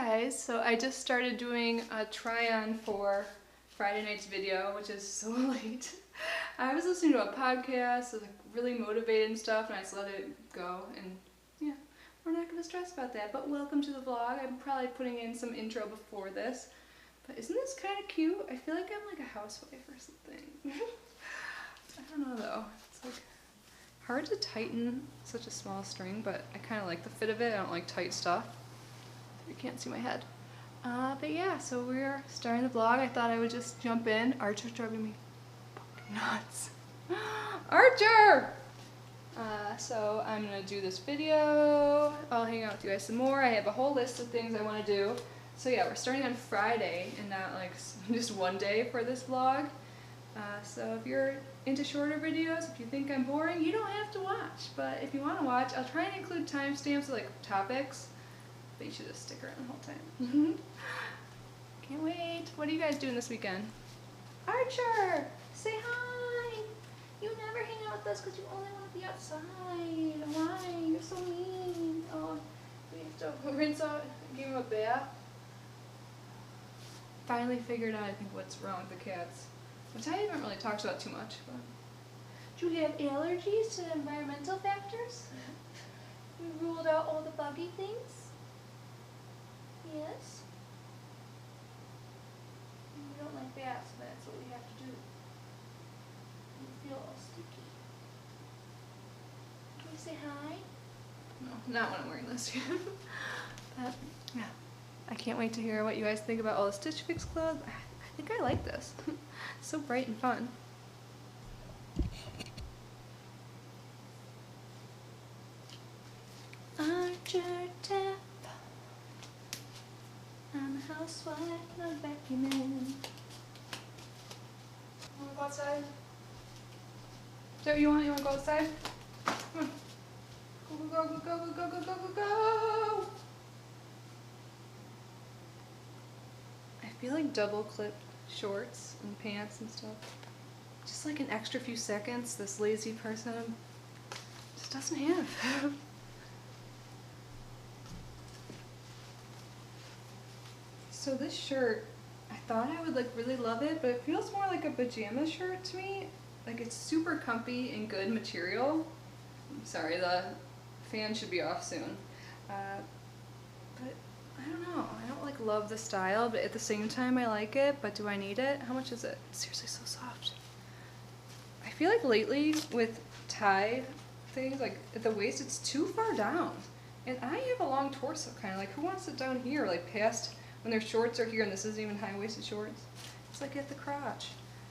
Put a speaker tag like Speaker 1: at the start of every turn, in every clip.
Speaker 1: guys, so I just started doing a try-on for Friday night's video, which is so late. I was listening to a podcast, it was like really motivated and stuff, and I just let it go, and yeah, we're not going to stress about that. But welcome to the vlog. I'm probably putting in some intro before this, but isn't this kind of cute? I feel like I'm like a housewife or something. I don't know though, it's like hard to tighten such a small string, but I kind of like the fit of it. I don't like tight stuff. You can't see my head. But yeah, so we're starting the vlog. I thought I would just jump in. Archer's driving me fucking nuts. Archer! So I'm gonna do this video. I'll hang out with you guys some more. I have a whole list of things I want to do. So yeah, we're starting on Friday and not like just one day for this vlog. So if you're into shorter videos, if you think I'm boring, you don't have to watch. But if you want to watch, I'll try and include timestamps like topics. But you should just stick around the whole time. Can't wait. What are you guys doing this weekend? Archer! Say hi! You never hang out with us because you only want to be outside. Why? You're so mean. Oh, we have to rinse out and give him a bath. Finally figured out, I think, what's wrong with the cats. Which I haven't really talked about too much. But do you have allergies to environmental factors? We ruled out all the buggy things? Yes. We don't like baths, but that's what we have to do. We feel all sticky. Can we say hi? No, not when I'm wearing this. But yeah, I can't wait to hear what you guys think about all the Stitch Fix clothes. I think I like this. So bright and fun. Archer tap. I'm a housewife, not a vacuum man. Wanna go outside? Is that what you want? You wanna go outside? Come on. Go, go, go, go, go, go, go, go, go, go! I feel like double clipped shorts and pants and stuff. Just like an extra few seconds this lazy person just doesn't have. So this shirt, I thought I would like really love it, but it feels more like a pajama shirt to me. Like it's super comfy and good material. I'm sorry, the fan should be off soon. But I don't know, I don't like love the style, but at the same time I like it, but do I need it? How much is it? It's seriously so soft. I feel like lately with tie things, like at the waist, it's too far down. And I have a long torso kind of, like who wants it down here, like past when their shorts are here and this isn't even high-waisted shorts. It's like at the crotch.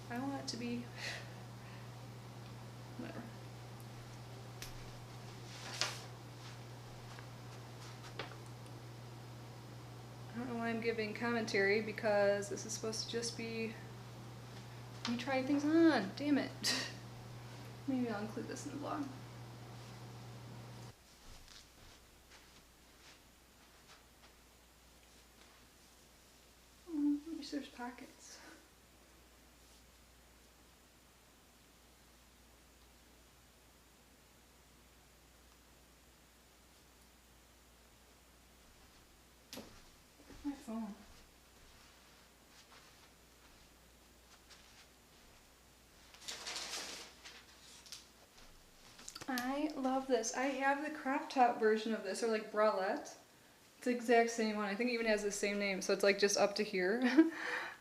Speaker 1: I want it to be, whatever. I don't know why I'm giving commentary because this is supposed to just be me trying things on. Damn it. Maybe I'll include this in the vlog. I wish there's pockets. My phone. I love this. I have the crop top version of this, or like bralette. It's the exact same one. I think it even has the same name, so it's like just up to here.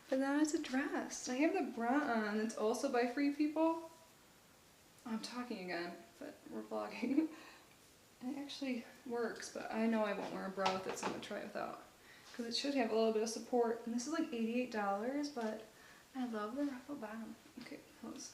Speaker 1: But now it's a dress. I have the bra on. It's also by Free People. I'm talking again, but we're vlogging. It actually works, but I know I won't wear a bra with it, so I'm gonna try it without. Because it should have a little bit of support. And this is like $88, but I love the ruffle bottom. Okay, close.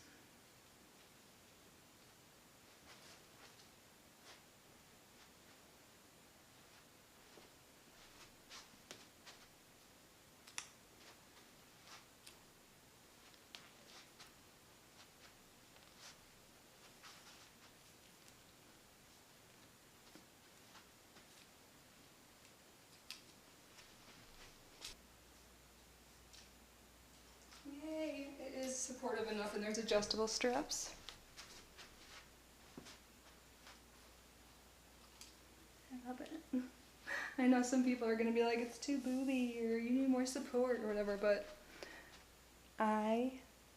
Speaker 1: Supportive enough, and there's adjustable straps. I love it. I know some people are gonna be like, it's too booby or you need more support or whatever, but I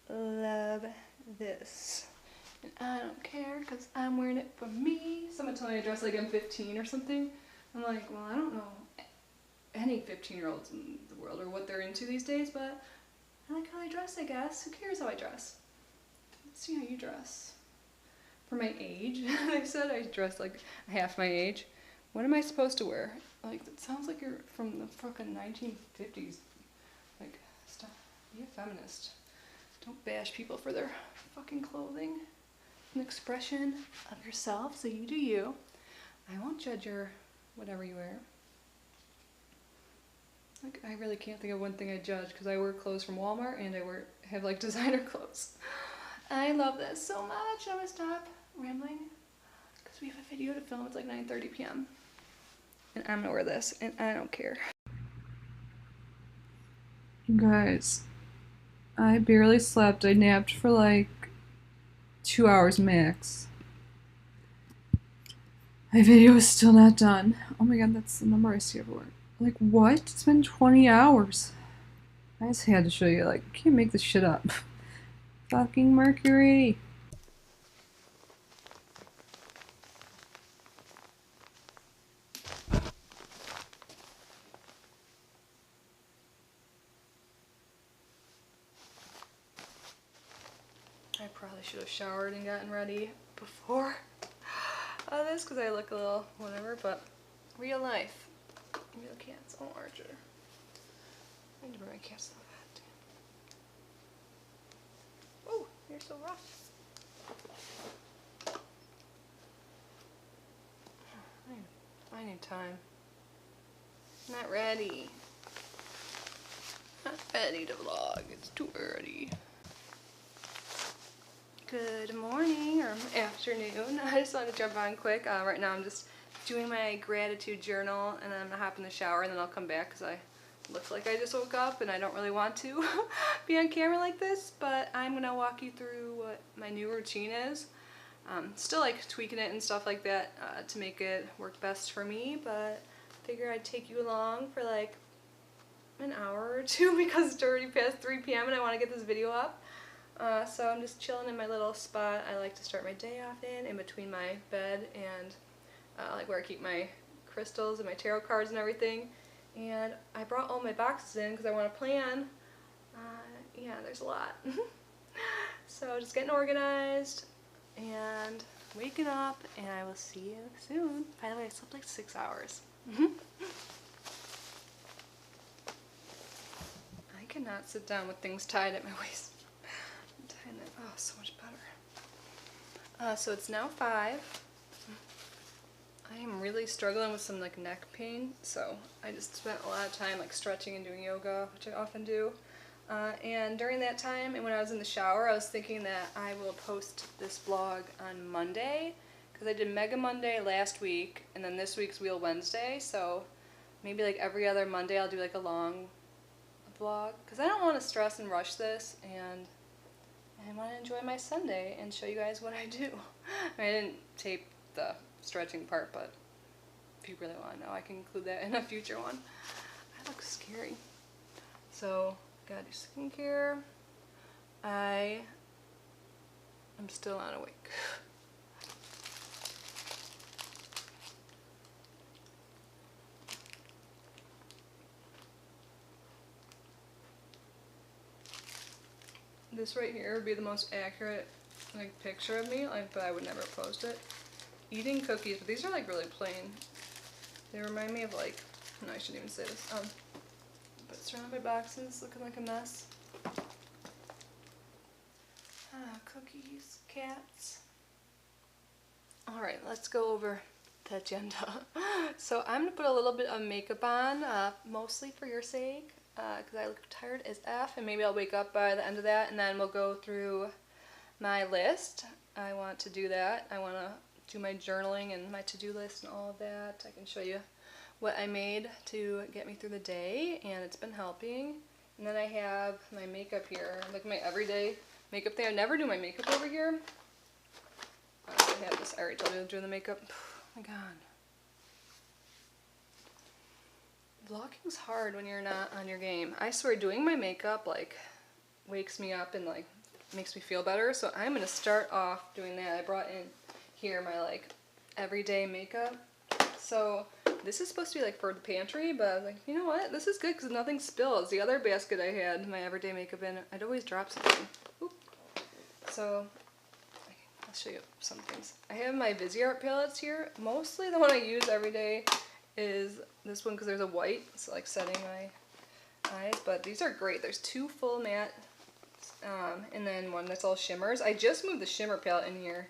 Speaker 1: love this. And I don't care because I'm wearing it for me. Someone told me I dress like I'm 15 or something. I'm like, well, I don't know any 15-year-olds in the world or what they're into these days, but I like how I dress, I guess. Who cares how I dress? Let's see how you dress. For my age, they said I dress like half my age. What am I supposed to wear? Like, that sounds like you're from the fucking 1950s. Like, stop. Be a feminist. Don't bash people for their fucking clothing. An expression of yourself, so you do you. I won't judge your whatever you wear. Like, I really can't think of one thing I judge because I wear clothes from Walmart and I have like designer clothes. I love this so much. I'm gonna stop rambling because we have a video to film. It's like 9:30 p.m. and I'm gonna wear this and I don't care. Guys, I barely slept. I napped for like 2 hours max. My video is still not done. Oh my god, that's the number I see everywhere. Like, what? It's been 20 hours. I just had to show you, like, you can't make this shit up. Fucking Mercury. I probably should have showered and gotten ready before this because I look a little whatever, but real life. Real cats. Oh, Archer. I need to bring my cats to the vet. Oh, you're so rough. I need time. Not ready. Not ready to vlog. It's too early. Good morning or afternoon. I just wanted to jump on quick. Right now I'm just doing my gratitude journal and then I'm gonna hop in the shower and then I'll come back because I look like I just woke up and I don't really want to be on camera like this, but I'm gonna walk you through what my new routine is. Still like tweaking it and stuff like that to make it work best for me, but figure I'd take you along for like an hour or two because it's already past 3 p.m. and I want to get this video up. So I'm just chilling in my little spot I like to start my day off in between my bed and like where I keep my crystals and my tarot cards and everything. And I brought all my boxes in because I want to plan. Yeah, there's a lot. So just getting organized and waking up, and I will see you soon. By the way, I slept like 6 hours. I cannot sit down with things tied at my waist. I'm tying it. Oh, so much better. So it's now 5. I am really struggling with some like neck pain, so I just spent a lot of time like stretching and doing yoga, which I often do. And during that time and when I was in the shower, I was thinking that I will post this vlog on Monday because I did Mega Monday last week and then this week's Wheel Wednesday, so maybe like every other Monday I'll do like a long vlog because I don't want to stress and rush this, and I want to enjoy my Sunday and show you guys what I do. I didn't tape the stretching part, but if you really want to know, I can include that in a future one. I look scary. So, gotta do skincare. I am still not awake. This right here would be the most accurate like picture of me, like, but I would never post it. Eating cookies, but these are like really plain. They remind me of like, no, I shouldn't even say this. But surrounded by boxes, looking like a mess. Cookies, cats. Alright, let's go over the agenda. So I'm gonna put a little bit of makeup on, mostly for your sake, because I look tired as F, and maybe I'll wake up by the end of that, and then we'll go through my list. I want to do that. I want to do my journaling and my to-do list and all of that. I can show you what I made to get me through the day, and it's been helping. And then I have my makeup here, like my everyday makeup thing. I never do my makeup over here. I have this, I already told you I'm doing the makeup. Oh my god. vlogging's hard when you're not on your game. I swear doing my makeup like wakes me up and like makes me feel better. So I'm gonna start off doing that. I brought in here my like everyday makeup. So this is supposed to be like for the pantry, but I was like, you know what? This is good because nothing spills. The other basket I had my everyday makeup in, I'd always drop something. Oop. So I'll show you some things. I have my Viseart palettes here. Mostly the one I use every day is this one because there's a white, so like setting my eyes. But these are great. There's 2 full matte, and then one that's all shimmers. I just moved the shimmer palette in here,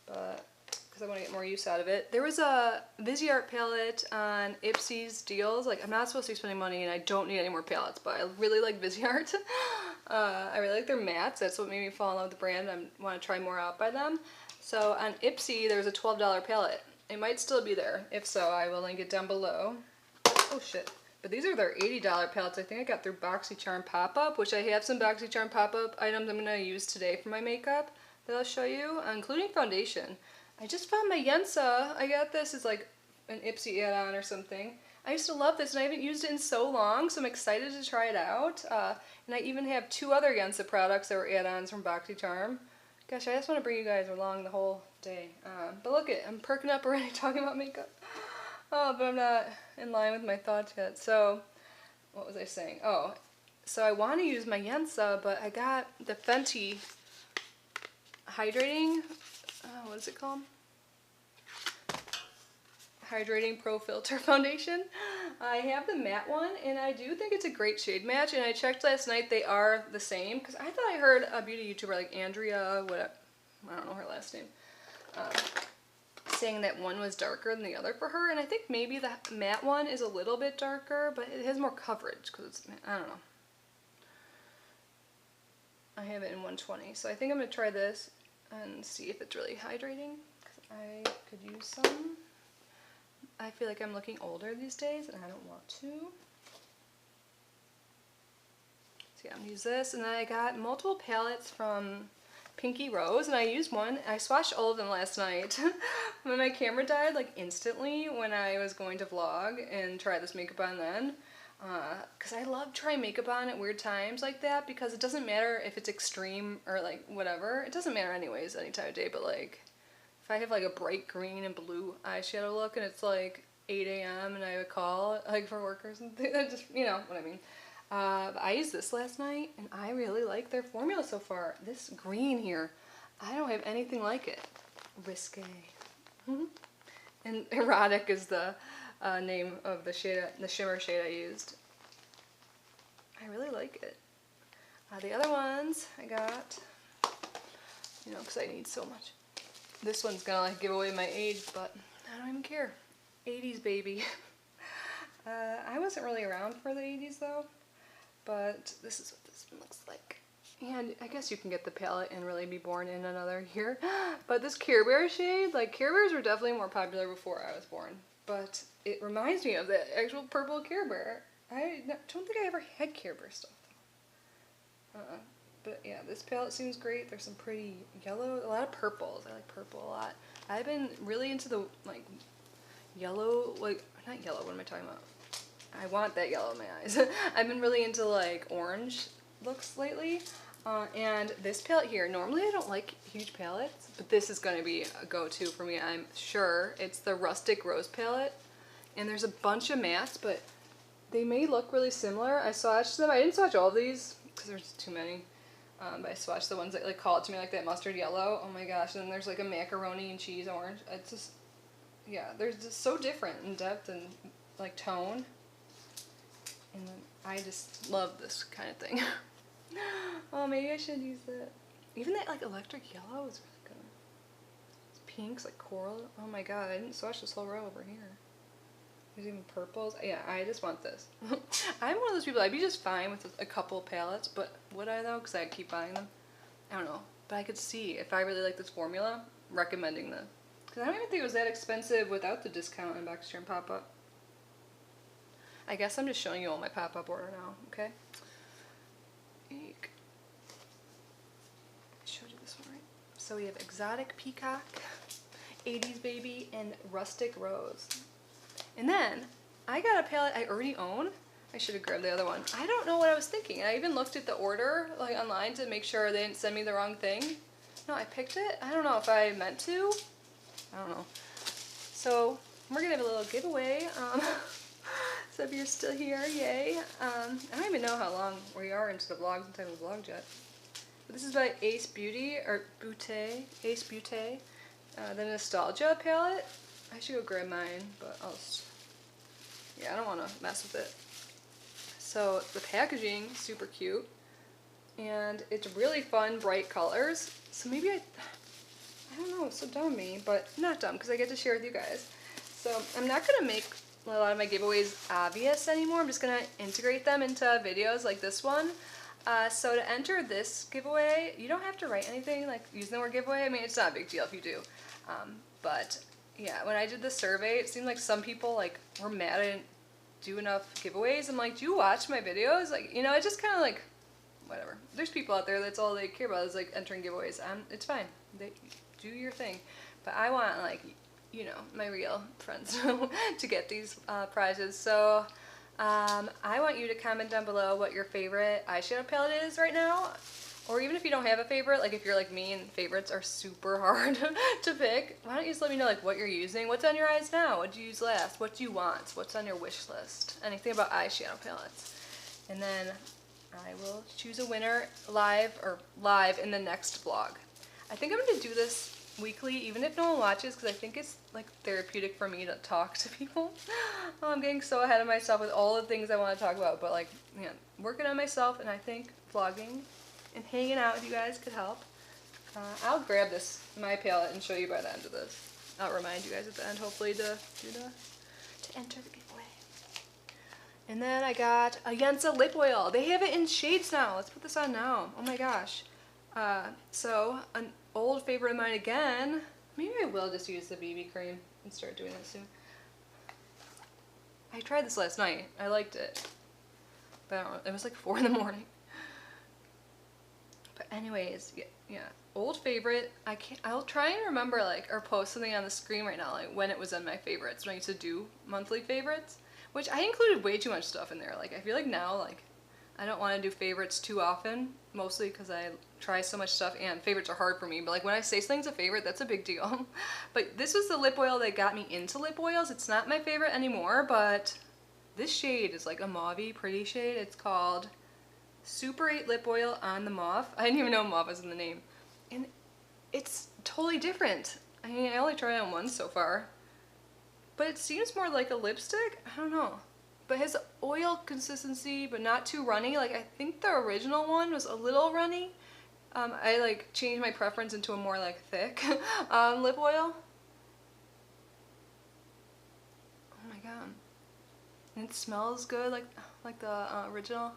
Speaker 1: but because I want to get more use out of it. There was a Viseart palette on Ipsy's deals. Like, I'm not supposed to be spending money and I don't need any more palettes, but I really like Viseart. I really like their mattes. That's what made me fall in love with the brand. I want to try more out by them. So on Ipsy, there was a $12 palette. It might still be there. If so, I will link it down below. Oh shit. But these are their $80 palettes. I think I got through BoxyCharm pop-up, which I have some BoxyCharm pop-up items I'm going to use today for my makeup that I'll show you, including foundation. I just found my Yensa. I got this as like an Ipsy add-on or something. I used to love this and I haven't used it in so long, so I'm excited to try it out. And I even have 2 other Yensa products that were add-ons from BoxyCharm. Gosh, I just want to bring you guys along the whole day. But look I'm perking up already talking about makeup. Oh, but I'm not in line with my thoughts yet. So, what was I saying? Oh, so I want to use my Yensa, but I got the Fenty hydrating, what is it called? Hydrating Pro Filter Foundation. I have the matte one, and I do think it's a great shade match, and I checked last night, they are the same, because I thought I heard a beauty YouTuber like Andrea, whatever, I don't know her last name, saying that one was darker than the other for her, and I think maybe the matte one is a little bit darker, but it has more coverage, because it's, I don't know. I have it in 120, so I think I'm going to try this and see if it's really hydrating, because I could use some. I feel like I'm looking older these days, and I don't want to. So yeah, I'm going to use this, and then I got multiple palettes from Pinky Rose, and I used one. I swatched all of them last night. When my camera died, like instantly, when I was going to vlog and try this makeup on then. Because I love trying makeup on at weird times like that, because it doesn't matter if it's extreme or like whatever. It doesn't matter anyways any time of day, but like if I have like a bright green and blue eyeshadow look and it's like 8 a.m. and I have a call like for work or something, that just, you know what I mean. But I used this last night and I really like their formula so far. This green here, I don't have anything like it. Risque. And Erotic is the name of the shade, the shimmer shade I used. I really like it. The other ones I got, you know, because I need so much. This one's gonna like give away my age, but I don't even care. 80s baby. I wasn't really around for the 80s though, but this is what this one looks like. And I guess you can get the palette and really be born in another year. But this Care Bear shade, like Care Bears were definitely more popular before I was born. But it reminds me of the actual purple Care Bear. I don't think I ever had Care Bear stuff though. But yeah, this palette seems great. There's some pretty yellow, a lot of purples. I like purple a lot. I've been really into the like yellow, like not yellow, what am I talking about? I want that yellow in my eyes. I've been really into like orange looks lately. And this palette here, normally I don't like huge palettes, but this is going to be a go-to for me, I'm sure. It's the Rustic Rose palette, and there's a bunch of mattes, but they may look really similar. I swatched them. I didn't swatch all of these because there's too many, but I swatched the ones that like call it to me, like that mustard yellow. Oh my gosh, and then there's like a macaroni and cheese orange. It's just, yeah, they're just so different in depth and like tone, and then I just love this kind of thing. Oh, maybe I should use that. Even that like electric yellow is really good. It's pinks, like coral. Oh my god, I didn't swatch this whole row over here. There's even purples. Yeah, I just want this. I'm one of those people, I'd be just fine with a couple palettes, but would I though? Because I keep buying them. I don't know. But I could see, if I really like this formula, recommending this. Because I don't even think it was that expensive without the discount in BoxyCharm pop-up. I guess I'm just showing you all my pop-up order now, okay? I showed you this one, right? So we have Exotic Peacock, 80s Baby, and Rustic Rose. And then I got a palette I already own. I should have grabbed the other one. I don't know what I was thinking. I even looked at the order like online to make sure they didn't send me the wrong thing. No, I picked it. I don't know if I meant to. I don't know. So we're gonna have a little giveaway. So if you're still here, yay. I don't even know how long we are into the vlog since I haven't vlogged yet. But this is by Ace Beauty, or Beauté, Ace Beauté. The Nostalgia palette. I should go grab mine, but yeah, I don't want to mess with it. So the packaging, super cute. And it's really fun, bright colors. So maybe I don't know, it's so dumb of me, but not dumb because I get to share with you guys. So I'm not going to make a lot of my giveaways obvious anymore. I'm just going to integrate them into videos like this one. So to enter this giveaway, you don't have to write anything like using the word giveaway. I mean, it's not a big deal if you do. But yeah, when I did the survey, it seemed like some people like were mad I didn't do enough giveaways. I'm like, do you watch my videos? Like, you know, it's just kind of like, whatever. There's people out there that's all they care about is like entering giveaways. It's fine. They do your thing. But I want like, you know, my real friends to get these prizes. So I want you to comment down below what your favorite eyeshadow palette is right now. Or even if you don't have a favorite, like if you're like me and favorites are super hard to pick, why don't you just let me know like what you're using, what's on your eyes now, what did you use last, what do you want, what's on your wish list, anything about eyeshadow palettes. And then I will choose a winner live in the next vlog. I think I'm going to do this weekly, even if no one watches, because I think it's like therapeutic for me to talk to people. Oh, I'm getting so ahead of myself with all the things I want to talk about, but like, yeah, working on myself, and I think vlogging and hanging out with you guys could help. I'll grab my palette, and show you by the end of this. I'll remind you guys at the end, hopefully, to enter the giveaway. And then I got a Yensa lip oil. They have it in shades now. Let's put this on now. Oh my gosh. So an old favorite of mine again. Maybe I will just use the BB cream and start doing this soon. I tried this last night. I liked it, but I don't know, it was like 4 in the morning. But anyways, yeah, old favorite. I'll try and remember like, or post something on the screen right now, like when it was in my favorites, when I used to do monthly favorites, which I included way too much stuff in there. Like I feel like now, like I don't want to do favorites too often, mostly because I try so much stuff and favorites are hard for me. But like when I say something's a favorite, that's a big deal. But this was the lip oil that got me into lip oils. It's not my favorite anymore, but this shade is like a mauve-y, pretty shade. It's called Super 8 Lip Oil on the Mauve. I didn't even know mauve was in the name. And it's totally different. I mean, I only tried it on once so far. But it seems more like a lipstick. I don't know. But it has oil consistency, but not too runny. Like, I think the original one was a little runny. I, like, changed my preference into a more, like, thick lip oil. Oh my god. And it smells good, like the original.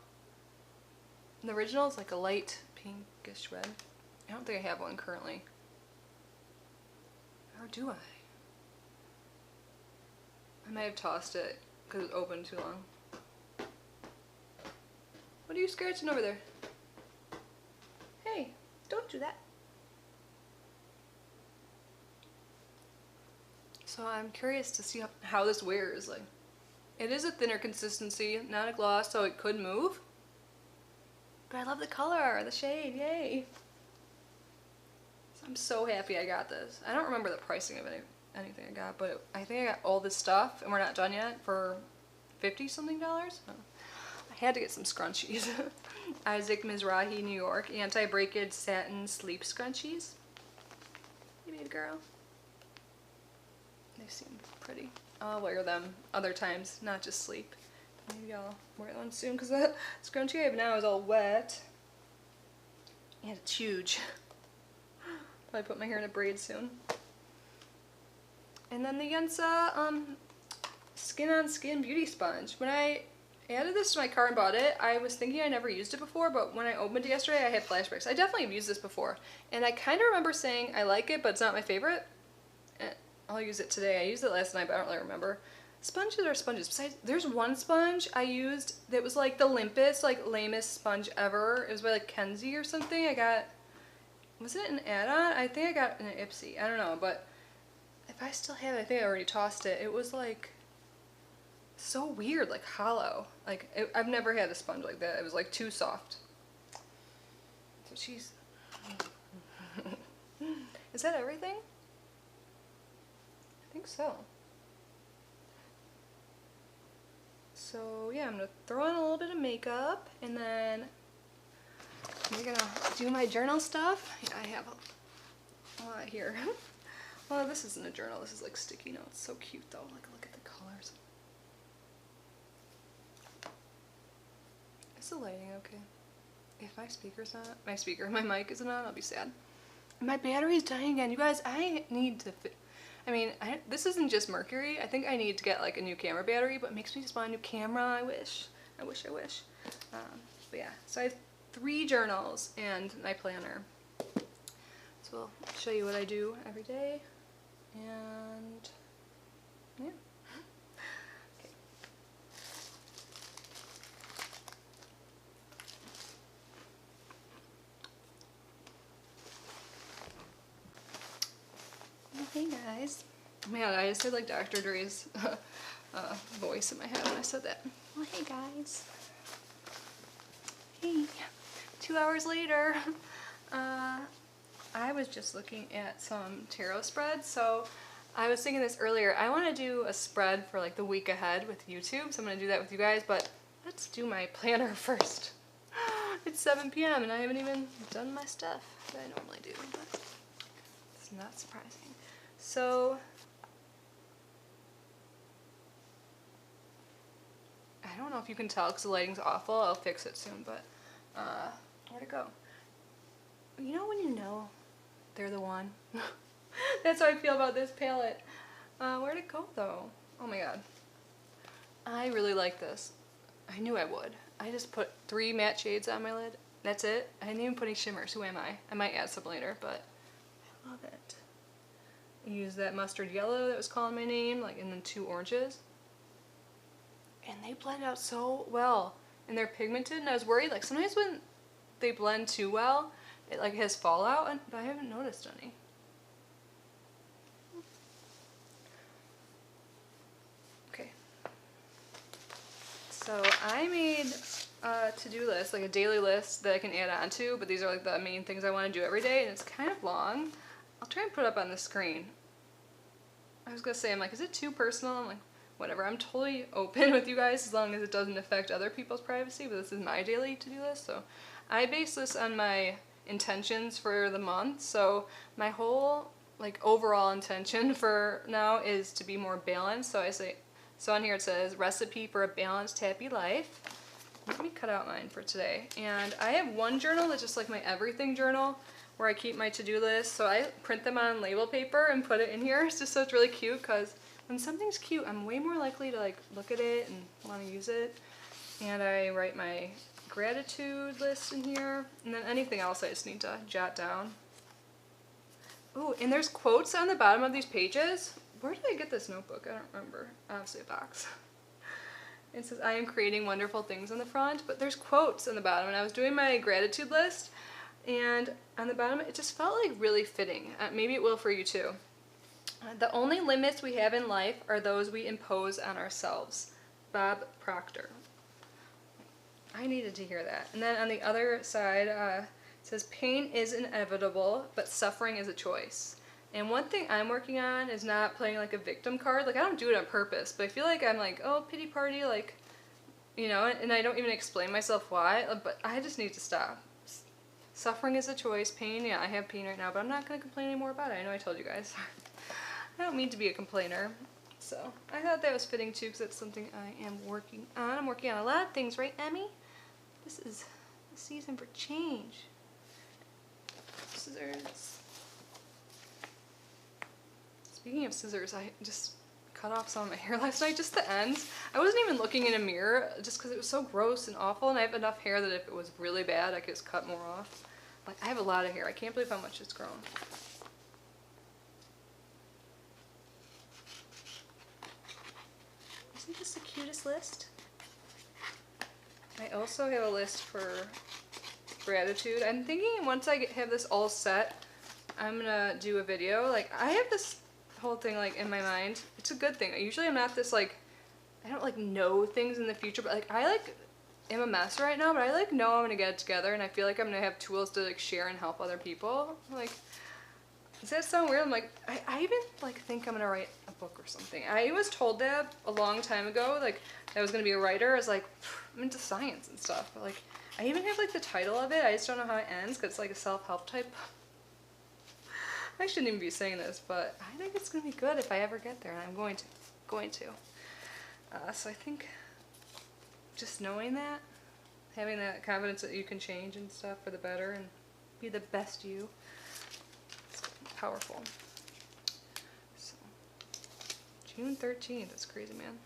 Speaker 1: The original is like a light pinkish red. I don't think I have one currently. Or do I? I might have tossed it because it's open too long. What are you scratching over there? Hey, don't do that. So I'm curious to see how this wears. Like, it is a thinner consistency, not a gloss, so it could move. But I love the color, the shade, yay. So I'm so happy I got this. I don't remember the pricing of anything I got, but I think I got all this stuff, and we're not done yet, for $50-something. Oh. I had to get some scrunchies. Isaac Mizrahi, New York, anti-breakage satin sleep scrunchies. You made a girl. They seem pretty. I'll wear them other times, not just sleep. Maybe I'll wear one soon because that scrunchie I have now is all wet. And it's huge. Probably put my hair in a braid soon. And then the Yensa Skin on Skin Beauty Sponge. When I added this to my cart and bought it, I was thinking I never used it before, but when I opened it yesterday, I had flashbacks. I definitely have used this before. And I kind of remember saying I like it, but it's not my favorite. I'll use it today. I used it last night, but I don't really remember. Sponges are sponges. Besides, there's one sponge I used that was like the limpest, like lamest sponge ever. It was by like Kenzie or something. I got, was it an add-on? I think I got an Ipsy. I don't know, but if I still have it, I think I already tossed it. It was like, so weird, like hollow. Like I've never had a sponge like that. It was like too soft. So she's. Is that everything? I think so. So yeah, I'm gonna throw on a little bit of makeup, and then we're gonna do my journal stuff. Yeah, I have a lot here. Well, this isn't a journal. This is like sticky notes. So cute though. Like look at the colors. Is the lighting okay? If my speaker's not, my mic isn't on, I'll be sad. My battery's dying again. You guys, I need to this isn't just mercury. I think I need to get like a new camera battery, but it makes me just want a new camera. I wish. But yeah, so I have 3 journals and my planner. So I'll show you what I do every day. And yeah. Okay. Hey guys. Man, I just had like Dr. Dre's voice in my head when I said that. Well, hey guys. Hey. 2 hours later. I was just looking at some tarot spreads. So I was thinking this earlier. I want to do a spread for like the week ahead with YouTube. So I'm going to do that with you guys. But let's do my planner first. It's 7 p.m. and I haven't even done my stuff that I normally do. But it's not surprising. So I don't know if you can tell because the lighting's awful. I'll fix it soon, but where'd it go? You know when you know they're the one? That's how I feel about this palette. Where'd it go though? Oh my god. I really like this. I knew I would. I just put 3 matte shades on my lid. That's it. I didn't even put any shimmers. Who am I? I might add some later, but I love it. I used that mustard yellow that was calling my name, like, and then 2 oranges. And they blend out so well. And they're pigmented, and I was worried, like, sometimes when they blend too well, it, like, has fallout, but I haven't noticed any. Okay. So I made a to-do list, like a daily list that I can add on to, but these are, like, the main things I want to do every day, and it's kind of long. I'll try and put it up on the screen. I was gonna say, I'm like, is it too personal? I'm like, whatever, I'm totally open with you guys as long as it doesn't affect other people's privacy, but this is my daily to-do list. So I base this on my intentions for the month. So my whole like overall intention for now is to be more balanced. So so on here it says recipe for a balanced, happy life. Let me cut out mine for today. And I have one journal that's just like my everything journal where I keep my to-do list. So I print them on label paper and put it in here just so it's really cute, because when something's cute, I'm way more likely to like look at it and want to use it. And I write my gratitude list in here, and then anything else I just need to jot down. Ooh, and there's quotes on the bottom of these pages. Where did I get this notebook? I don't remember. Obviously a box. It says, I am creating wonderful things on the front, but there's quotes on the bottom, and I was doing my gratitude list, and on the bottom it just felt like really fitting. Maybe it will for you too. The only limits we have in life are those we impose on ourselves. Bob Proctor. I needed to hear that. And then on the other side, it says, pain is inevitable, but suffering is a choice. And one thing I'm working on is not playing like a victim card. Like, I don't do it on purpose, but I feel like I'm like, oh, pity party, like, you know, and I don't even explain myself why, but I just need to stop. Suffering is a choice. Pain, yeah, I have pain right now, but I'm not going to complain anymore about it. I know I told you guys. I don't mean to be a complainer. So I thought that was fitting too, because that's something I am working on. I'm working on a lot of things, right, Emmy? This is the season for change. Scissors. Speaking of scissors, I just cut off some of my hair last night, just the ends. I wasn't even looking in a mirror just because it was so gross and awful, and I have enough hair that if it was really bad, I could just cut more off. Like, I have a lot of hair. I can't believe how much it's grown. Isn't this the cutest list? I also have a list for gratitude. I'm thinking once I have this all set, I'm gonna do a video. Like, I have this whole thing like in my mind. It's a good thing. Usually I'm not this like, I don't like know things in the future, but like I like am a mess right now, but I like know I'm gonna get it together, and I feel like I'm gonna have tools to like share and help other people. Like, does that sound weird? I'm like, I even like think I'm gonna write a book or something. I was told that a long time ago, like I was gonna be a writer. I was like, I'm into science and stuff, but like I even have like the title of it. I just don't know how it ends because it's like a self-help type. I shouldn't even be saying this, but I think it's gonna be good if I ever get there, and I'm going to. So I think just knowing that, having that confidence that you can change and stuff for the better and be the best you, it's powerful. So, June 13th, that's crazy, man.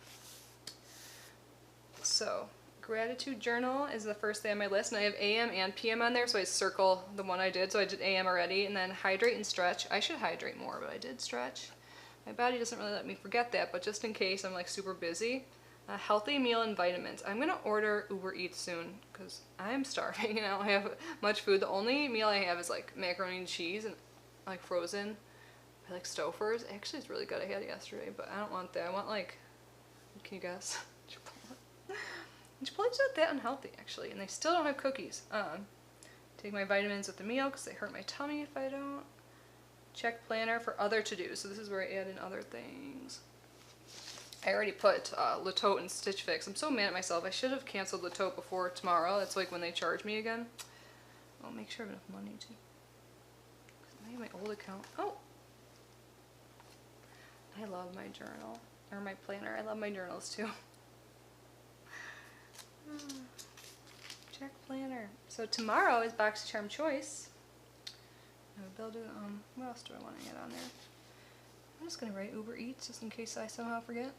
Speaker 1: So, gratitude journal is the first thing on my list, and I have AM and PM on there, so I circle the one I did. So I did AM already, and then hydrate and stretch. I should hydrate more, but I did stretch. My body doesn't really let me forget that, but just in case I'm like super busy. A healthy meal and vitamins. I'm gonna order Uber Eats soon because I'm starving and I don't have much food. The only meal I have is like macaroni and cheese and like frozen. I like Stouffer's. Actually, it's really good. I had it yesterday, but I don't want that. I want like, can you guess? Chipotle. Chipotle's not that unhealthy actually, and they still don't have cookies. Take my vitamins with the meal because they hurt my tummy if I don't. Check planner for other to-dos. So this is where I add in other things. I already put Le Tote and Stitch Fix. I'm so mad at myself. I should have canceled Le Tote before tomorrow. That's like when they charge me again. I'll make sure I have enough money to. I have my old account. Oh! I love my journal. Or my planner. I love my journals too. Check planner. So tomorrow is Boxy Charm Choice. What else do I want to get on there? I'm just going to write Uber Eats just in case I somehow forget.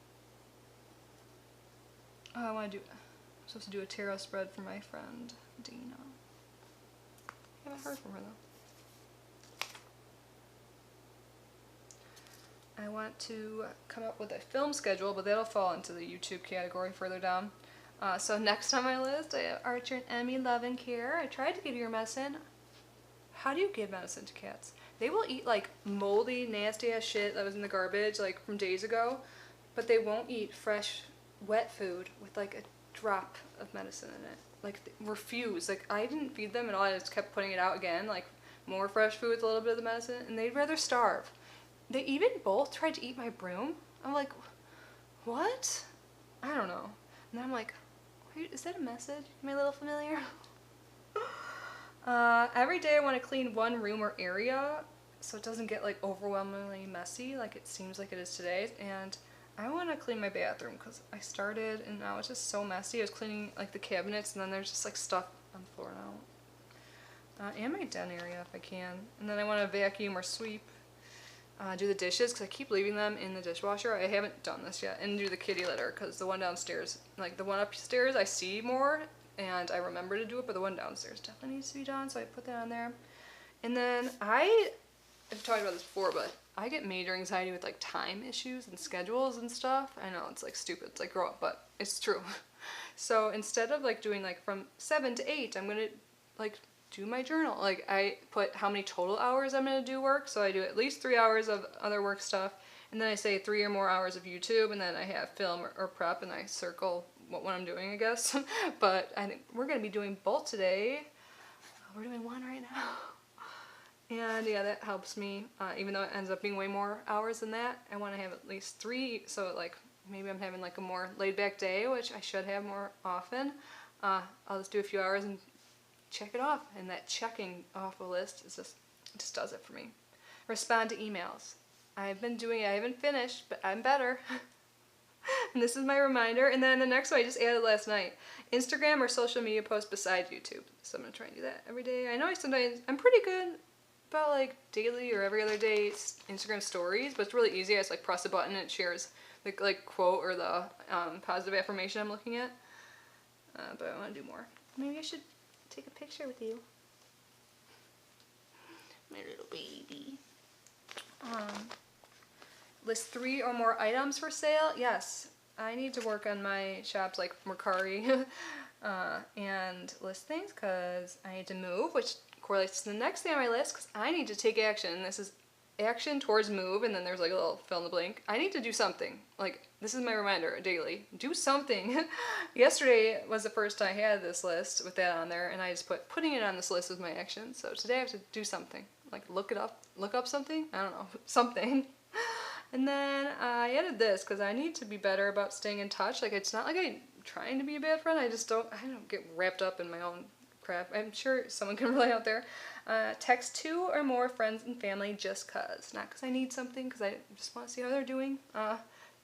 Speaker 1: Oh, I'm supposed to do a tarot spread for my friend, Dina. I haven't heard from her though. I want to come up with a film schedule, but that'll fall into the YouTube category further down. So next on my list, I have Archer and Emmy Love and Care. I tried to give you your medicine. How do you give medicine to cats? They will eat like moldy, nasty ass shit that was in the garbage like from days ago, but they won't eat fresh, wet food with like a drop of medicine in it. Like, refuse. Like, I didn't feed them at all. I just kept putting it out again, like more fresh food with a little bit of the medicine, and they'd rather starve. They even both tried to eat my broom. I'm like, what? I don't know. And then I'm like, wait, is that a message? Am I a little familiar? Every day I want to clean one room or area so it doesn't get like overwhelmingly messy like it seems like it is today, and I want to clean my bathroom because I started and now it's just so messy. I was cleaning like the cabinets and then there's just like stuff on the floor now. And my den area if I can, and then I want to vacuum or sweep, do the dishes because I keep leaving them in the dishwasher. I haven't done this yet, and do the kitty litter because the one downstairs, like the one upstairs I see more and I remember to do it, but the one downstairs definitely needs to be done, so I put that on there. And then I've talked about this before, but I get major anxiety with like time issues and schedules and stuff. I know it's like stupid, it's like grow up, but it's true. So instead of like doing like from 7 to 8, I'm gonna like do my journal. Like I put how many total hours I'm gonna do work, so I do at least 3 hours of other work stuff, and then I say 3 or more hours of YouTube, and then I have film or prep, and I circle what I'm doing, I guess. But I think we're gonna be doing both today. We're doing one right now. And yeah, that helps me, even though it ends up being way more hours than that. I want to have at least 3, so like maybe I'm having like a more laid back day, which I should have more often. I'll just do a few hours and check it off, and that checking off a list is just does it for me. Respond to emails. I've been doing it, I haven't finished, but I'm better. And this is my reminder. And then the next one I just added last night. Instagram or social media posts besides YouTube. So I'm going to try and do that every day. I know I'm pretty good about like daily or every other day Instagram stories, but it's really easy. I just like press a button and it shares the like quote or the positive affirmation I'm looking at. But I want to do more. Maybe I should take a picture with you. My little baby. List 3 or more items for sale. Yes, I need to work on my shops like Mercari and list things because I need to move, which correlates to the next thing on my list because I need to take action. This is action towards move, and then there's like a little fill in the blank. I need to do something. Like, this is my reminder daily. Do something. Yesterday was the first time I had this list with that on there, and I just putting it on this list was my action. So today I have to do something. Like, look up something. I don't know, something. And then I added this because I need to be better about staying in touch. Like, it's not like I'm trying to be a bad friend. I don't get wrapped up in my own crap. I'm sure someone can relate out there. Text 2 or more friends and family just cause. Not because I need something, because I just want to see how they're doing.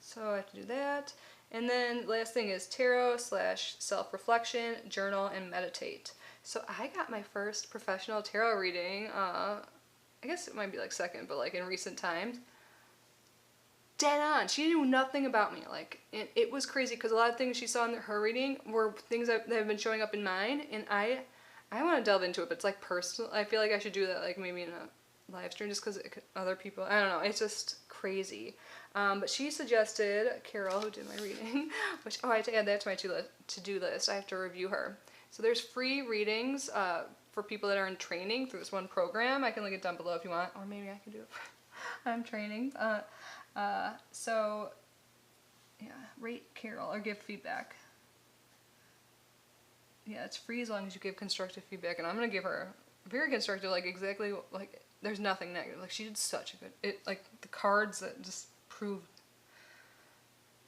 Speaker 1: So I have to do that. And then last thing is tarot / self-reflection, journal, and meditate. So I got my first professional tarot reading. I guess it might be like second, but like in recent times. Dead on. She knew nothing about me. Like, it was crazy because a lot of things she saw in her reading were things that have been showing up in mine, and I want to delve into it, but it's like personal. I feel like I should do that like maybe in a live stream just because other people, I don't know, it's just crazy. But she suggested, Carol, who did my reading, which, I have to add that to my to-do list. I have to review her. So there's free readings for people that are in training through this one program. I can link it down below if you want, or maybe I can do it. I'm training. So, yeah, rate Carol or give feedback. Yeah, it's free as long as you give constructive feedback, and I'm gonna give her very constructive, like exactly, like there's nothing negative. Like, she did such a good, like the cards that just prove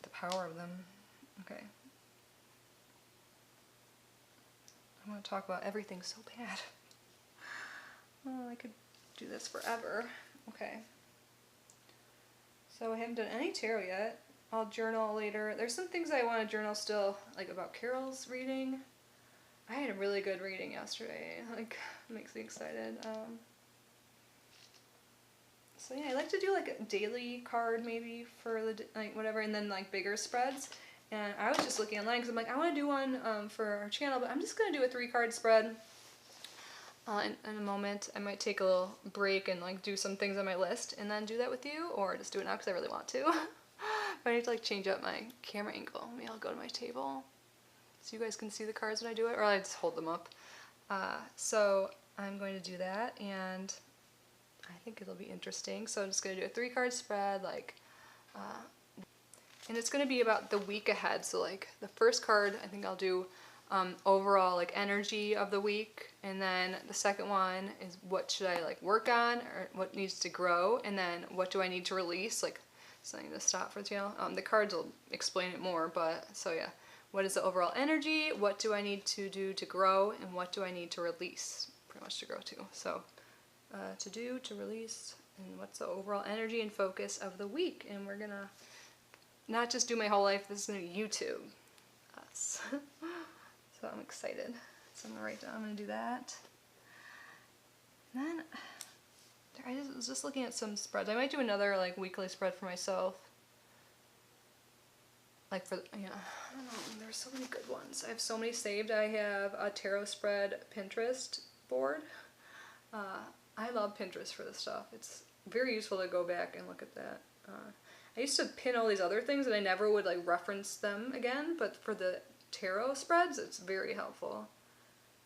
Speaker 1: the power of them. Okay. I want to talk about everything so bad. Oh, I could do this forever. Okay. So I haven't done any tarot yet. I'll journal later. There's some things I want to journal still, like about Carol's reading. I had a really good reading yesterday. Like, makes me excited. So yeah, I like to do like a daily card maybe for the, like whatever, and then like bigger spreads. And I was just looking online because I'm like, I want to do one for our channel, but I'm just going to do a 3-card spread. In a moment, I might take a little break and like do some things on my list and then do that with you, or just do it now because I really want to. But I need to like change up my camera angle. Maybe I'll go to my table so you guys can see the cards when I do it, or I just hold them up. So I'm going to do that, and I think it'll be interesting. So I'm just going to do a 3-card spread, like, and it's going to be about the week ahead. So like the first card, I think I'll do overall like energy of the week, and then the second one is what should I like work on, or what needs to grow, and then what do I need to release, like something to stop for the channel. The cards will explain it more, but so yeah, what is the overall energy, what do I need to do to grow, and what do I need to release, pretty much to grow to. So to do, to release, and what's the overall energy and focus of the week. And we're gonna not just do my whole life, this is gonna be YouTube us. So I'm excited. So I'm gonna write down, I'm gonna do that. And then I was just looking at some spreads. I might do another like weekly spread for myself. Like for, yeah, I don't know, there's so many good ones. I have so many saved. I have a tarot spread Pinterest board. I love Pinterest for this stuff. It's very useful to go back and look at that. I used to pin all these other things and I never would like reference them again, but for the tarot spreads, it's very helpful.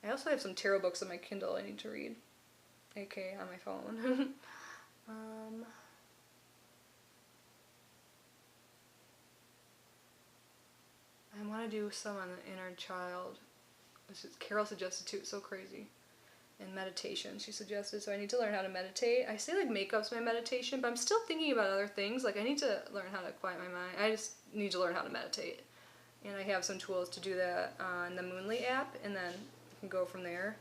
Speaker 1: I also have some tarot books on my Kindle I need to read, aka on my phone. I want to do some on the inner child, which is, Carol suggested too, it's so crazy. And meditation, she suggested, so I need to learn how to meditate. I say like makeup's my meditation, but I'm still thinking about other things. Like I need to learn how to quiet my mind. I just need to learn how to meditate. And I have some tools to do that on the Moonly app, and then I can go from there.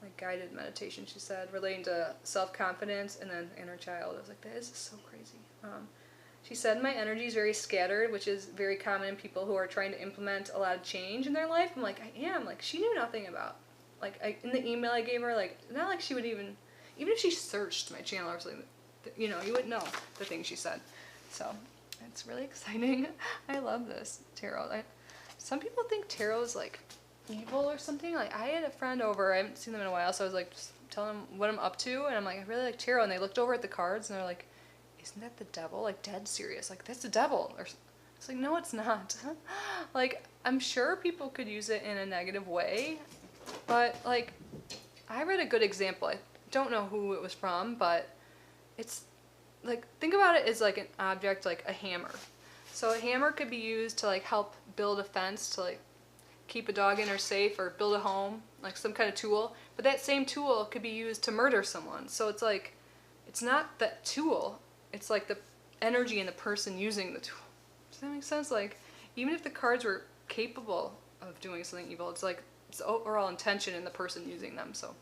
Speaker 1: Like guided meditation, she said, relating to self-confidence and then inner child. I was like, that is so crazy. She said, my energy is very scattered, which is very common in people who are trying to implement a lot of change in their life. I'm like, I am. Like, she knew nothing about, like, in the email I gave her, like, not like she would even if she searched my channel or something, you know, you wouldn't know the things she said. So, it's really exciting. I love this tarot. Some people think tarot is, like, evil or something. Like, I had a friend over, I haven't seen them in a while, so I was, like, just telling them what I'm up to, and I'm like, I really like tarot, and they looked over at the cards, and they're like, isn't that the devil? Like, dead serious. Like, that's the devil. Or it's like, no, it's not. Like, I'm sure people could use it in a negative way, but, like, I read a good example. I don't know who it was from, but it's like, think about it as like an object, like a hammer. So a hammer could be used to like help build a fence to like keep a dog in or safe, or build a home, like some kind of tool. But that same tool could be used to murder someone. So it's like, it's not the tool, it's like the energy in the person using the tool. Does that make sense? Like, even if the cards were capable of doing something evil, it's like, it's overall intention in the person using them. So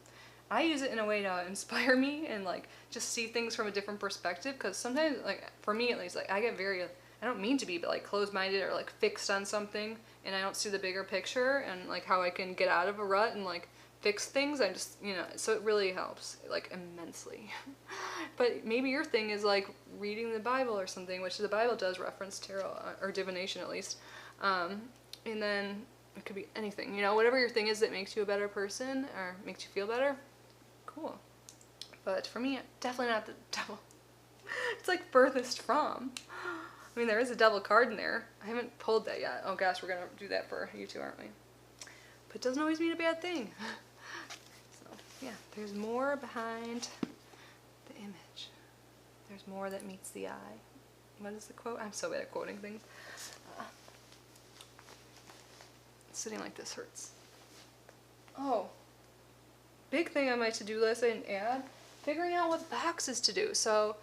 Speaker 1: I use it in a way to inspire me and like just see things from a different perspective, because sometimes, like for me at least, like I get very, I don't mean to be, but like closed-minded or like fixed on something, and I don't see the bigger picture and like how I can get out of a rut and like fix things. I just, you know, so it really helps, like immensely. But maybe your thing is like reading the Bible or something, which the Bible does reference tarot, or divination at least. And then it could be anything, you know, whatever your thing is that makes you a better person or makes you feel better, cool. But for me, definitely not the devil. It's like furthest from. I mean, there is a devil card in there. I haven't pulled that yet. Oh gosh, we're gonna do that for you two, aren't we? But it doesn't always mean a bad thing. So yeah, there's more behind the image. There's more that meets the eye. What is the quote? I'm so bad at quoting things. Sitting like this hurts. Oh, big thing on my to-do list I didn't add, figuring out what boxes to do. So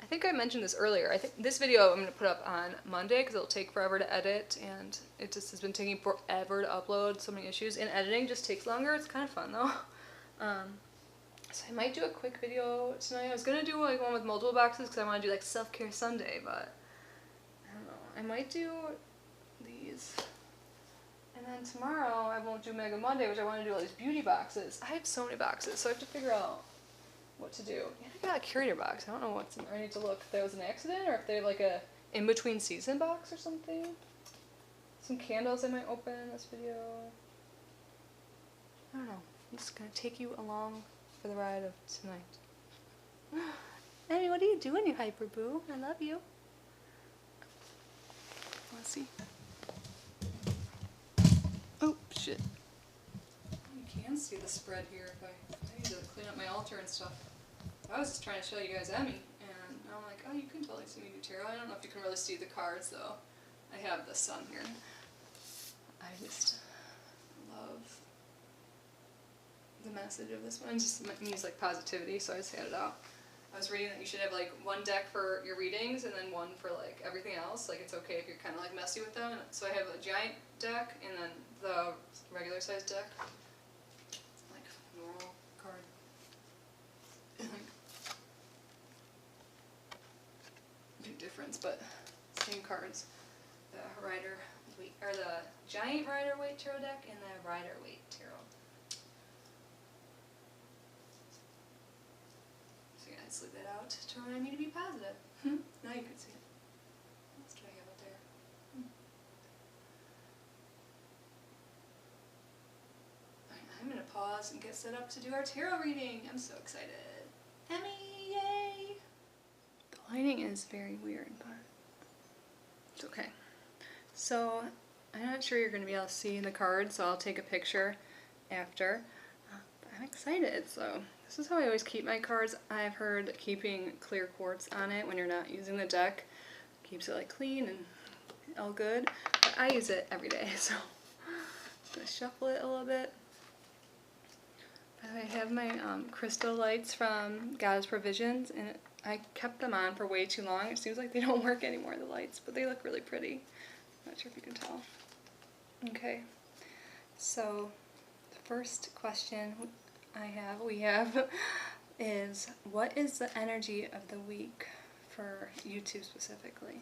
Speaker 1: I think I mentioned this earlier. I think this video I'm going to put up on Monday because it'll take forever to edit, and it just has been taking forever to upload. So many issues, and editing just takes longer. It's kind of fun though. So I might do a quick video tonight. I was going to do like one with multiple boxes because I want to do like self-care Sunday, but I don't know. I might do these. And then tomorrow I won't do Mega Monday, which I want to do all these beauty boxes. I have so many boxes, so I have to figure out what to do. And I got a curator box. I don't know what's in there. I need to look if there was an accident or if they have like a in-between season box or something. Some candles I might open in this video. I don't know. I'm just going to take you along for the ride of tonight. Amy, what are you doing, you hyper boo? I love you. Let's see. Oh, shit. You can see the spread here if I need to clean up my altar and stuff. I was just trying to show you guys Emmy, and I'm like, oh, you can totally see me do tarot. I don't know if you can really see the cards, though. I have the sun here. I just love the message of this one. It just means like positivity, so I just had it out. I was reading that you should have like one deck for your readings and then one for like everything else. Like it's okay if you're kind of like messy with them. So I have a giant deck and then the regular size deck. It's like normal card. And like big difference, but same cards. The Rider-Waite, or the giant Rider-Waite tarot deck and the Rider-Waite tarot. Let's leave that out to remind me to be positive. Now you can see it. What else do I have up there? I'm going to pause and get set up to do our tarot reading. I'm so excited. Emmy, yay! The lighting is very weird, but it's okay. So, I'm not sure you're going to be able to see the cards, so I'll take a picture after. But I'm excited, so this is how I always keep my cards. I've heard keeping clear quartz on it when you're not using the deck keeps it like clean and all good. But I use it every day, so I'm just going to shuffle it a little bit. I have my crystal lights from God's Provisions, and I kept them on for way too long. It seems like they don't work anymore, the lights, but they look really pretty. I'm not sure if you can tell. Okay, so the first question we have is, what is the energy of the week for YouTube specifically?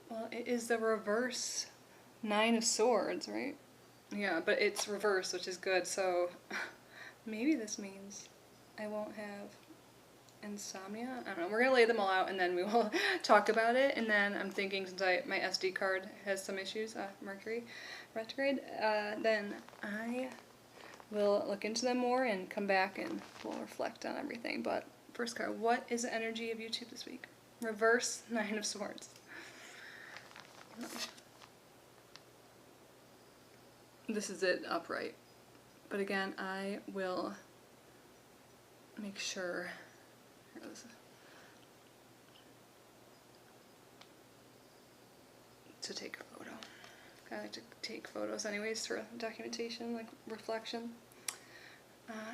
Speaker 1: Well, it is the reverse 9 of Swords, right? Yeah, but it's reverse, which is good, so maybe this means I won't have insomnia? I don't know. We're going to lay them all out and then we will talk about it. And then I'm thinking, since my SD card has some issues, Mercury retrograde, then I will look into them more and come back and we'll reflect on everything. But first card, what is the energy of YouTube this week? Reverse 9 of Swords. This is it upright. But again, I will make sure to take a photo. I like to take photos anyways for documentation, like reflection.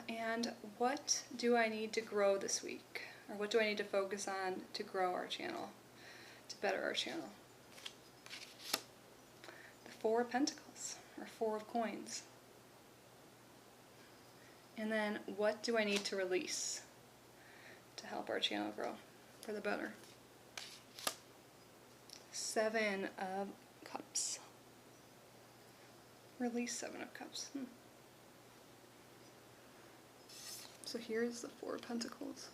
Speaker 1: And what do I need to grow this week? Or what do I need to focus on to grow our channel, to better our channel? The Four of Pentacles, or Four of Coins. And then what do I need to release to help our channel grow for the better? Seven of Cups. Release Seven of Cups. So here's the Four of Pentacles.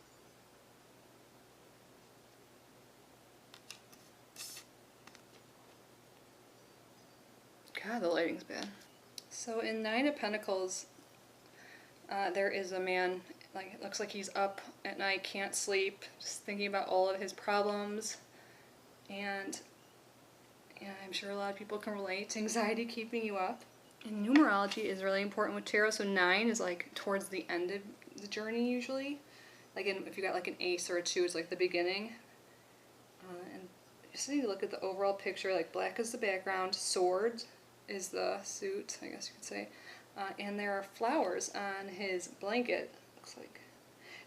Speaker 1: God, the lighting's bad. So in Nine of Pentacles, there is a man, like it looks like he's up at night, can't sleep, just thinking about all of his problems. And yeah, I'm sure a lot of people can relate to anxiety keeping you up. And numerology is really important with tarot. So 9 is like towards the end of the journey usually. Like if you got like an ace or a 2, it's like the beginning. And you just need to look at the overall picture. Like black is the background, sword is the suit, I guess you could say. And there are flowers on his blanket, looks like.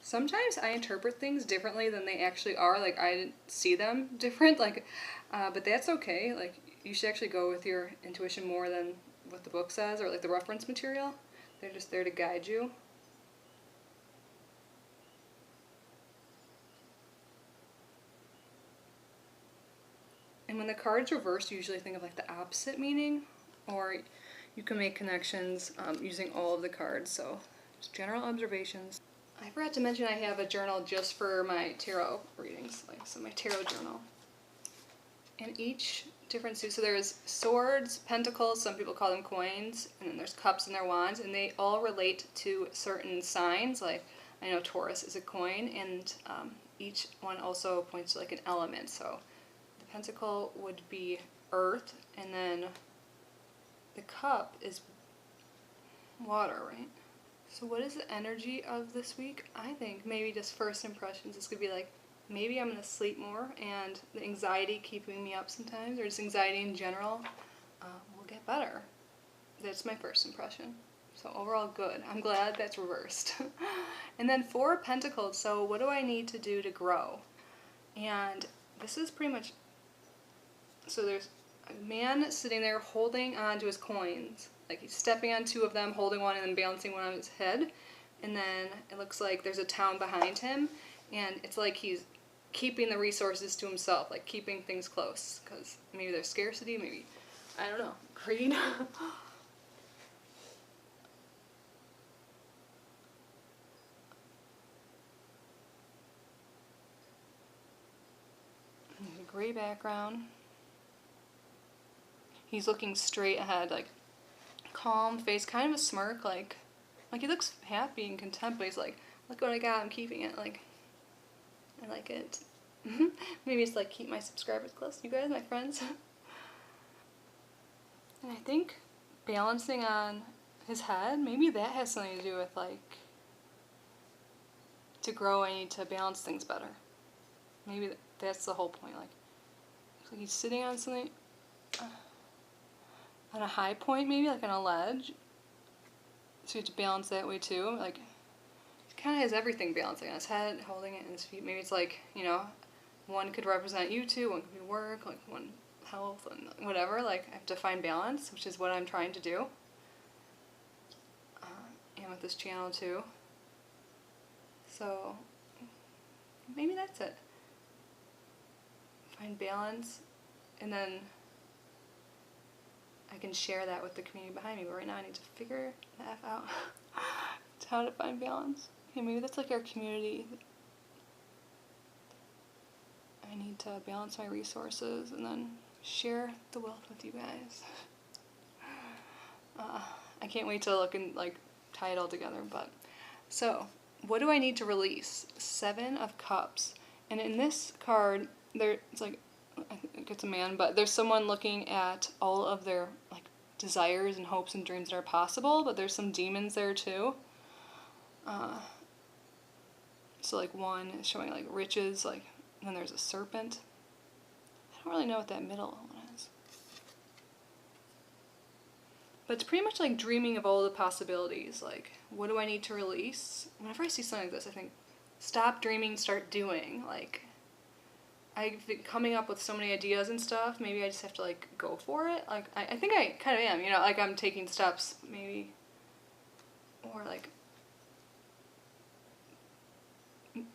Speaker 1: Sometimes I interpret things differently than they actually are. Like I didn't see them different. Like, but that's okay. Like you should actually go with your intuition more than what the book says or like the reference material. They're just there to guide you. And when the card's reversed, you usually think of like the opposite meaning, or you can make connections using all of the cards. So just general observations. I forgot to mention I have a journal just for my tarot readings, like so my tarot journal. And each different suit, so there's swords, pentacles, some people call them coins, and then there's cups and their wands, and they all relate to certain signs. Like I know Taurus is a coin, and each one also points to like an element. So the pentacle would be earth, and then the cup is water, right? So what is the energy of this week? I think maybe just first impressions. This could be like, maybe I'm going to sleep more, and the anxiety keeping me up sometimes, or just anxiety in general, will get better. That's my first impression. So overall good. I'm glad that's reversed. And then Four of Pentacles. So what do I need to do to grow? And this is pretty much, so there's a man sitting there holding on to his coins. Like he's stepping on 2 of them, holding one, and then balancing one on his head. And then it looks like there's a town behind him, and it's like he's keeping the resources to himself, like keeping things close, because maybe there's scarcity, maybe, I don't know, greed. There's a gray background. He's looking straight ahead, like calm face, kind of a smirk, like he looks happy and content, but he's like, look what I got, I'm keeping it, like, I like it. Maybe it's like keep my subscribers close, you guys, my friends. And I think balancing on his head, maybe that has something to do with like, to grow I need to balance things better. Maybe that's the whole point, like he's sitting on something, on a high point maybe, like on a ledge. So you have to balance that way too. Like, he kind of has everything balancing on his head, holding it in his feet. Maybe it's like, you know, one could represent you two, one could be work, like one health, and whatever. Like, I have to find balance, which is what I'm trying to do. And with this channel too. So, maybe that's it. Find balance, and then I can share that with the community behind me, but right now I need to figure the F out how to find balance. Okay, maybe that's like our community. I need to balance my resources and then share the wealth with you guys. I can't wait to look and like tie it all together, but so what do I need to release? 7 of Cups. And in this card, it's like, I think it's a man, but there's someone looking at all of their like desires and hopes and dreams that are possible, but there's some demons there too. So like one is showing like riches, like, and then there's a serpent. I don't really know what that middle one is. But it's pretty much like dreaming of all the possibilities. Like, what do I need to release? Whenever I see something like this, I think, stop dreaming, start doing. Like, I've been coming up with so many ideas and stuff. Maybe I just have to like go for it. Like, I think I kind of am, you know, like I'm taking steps maybe. Or like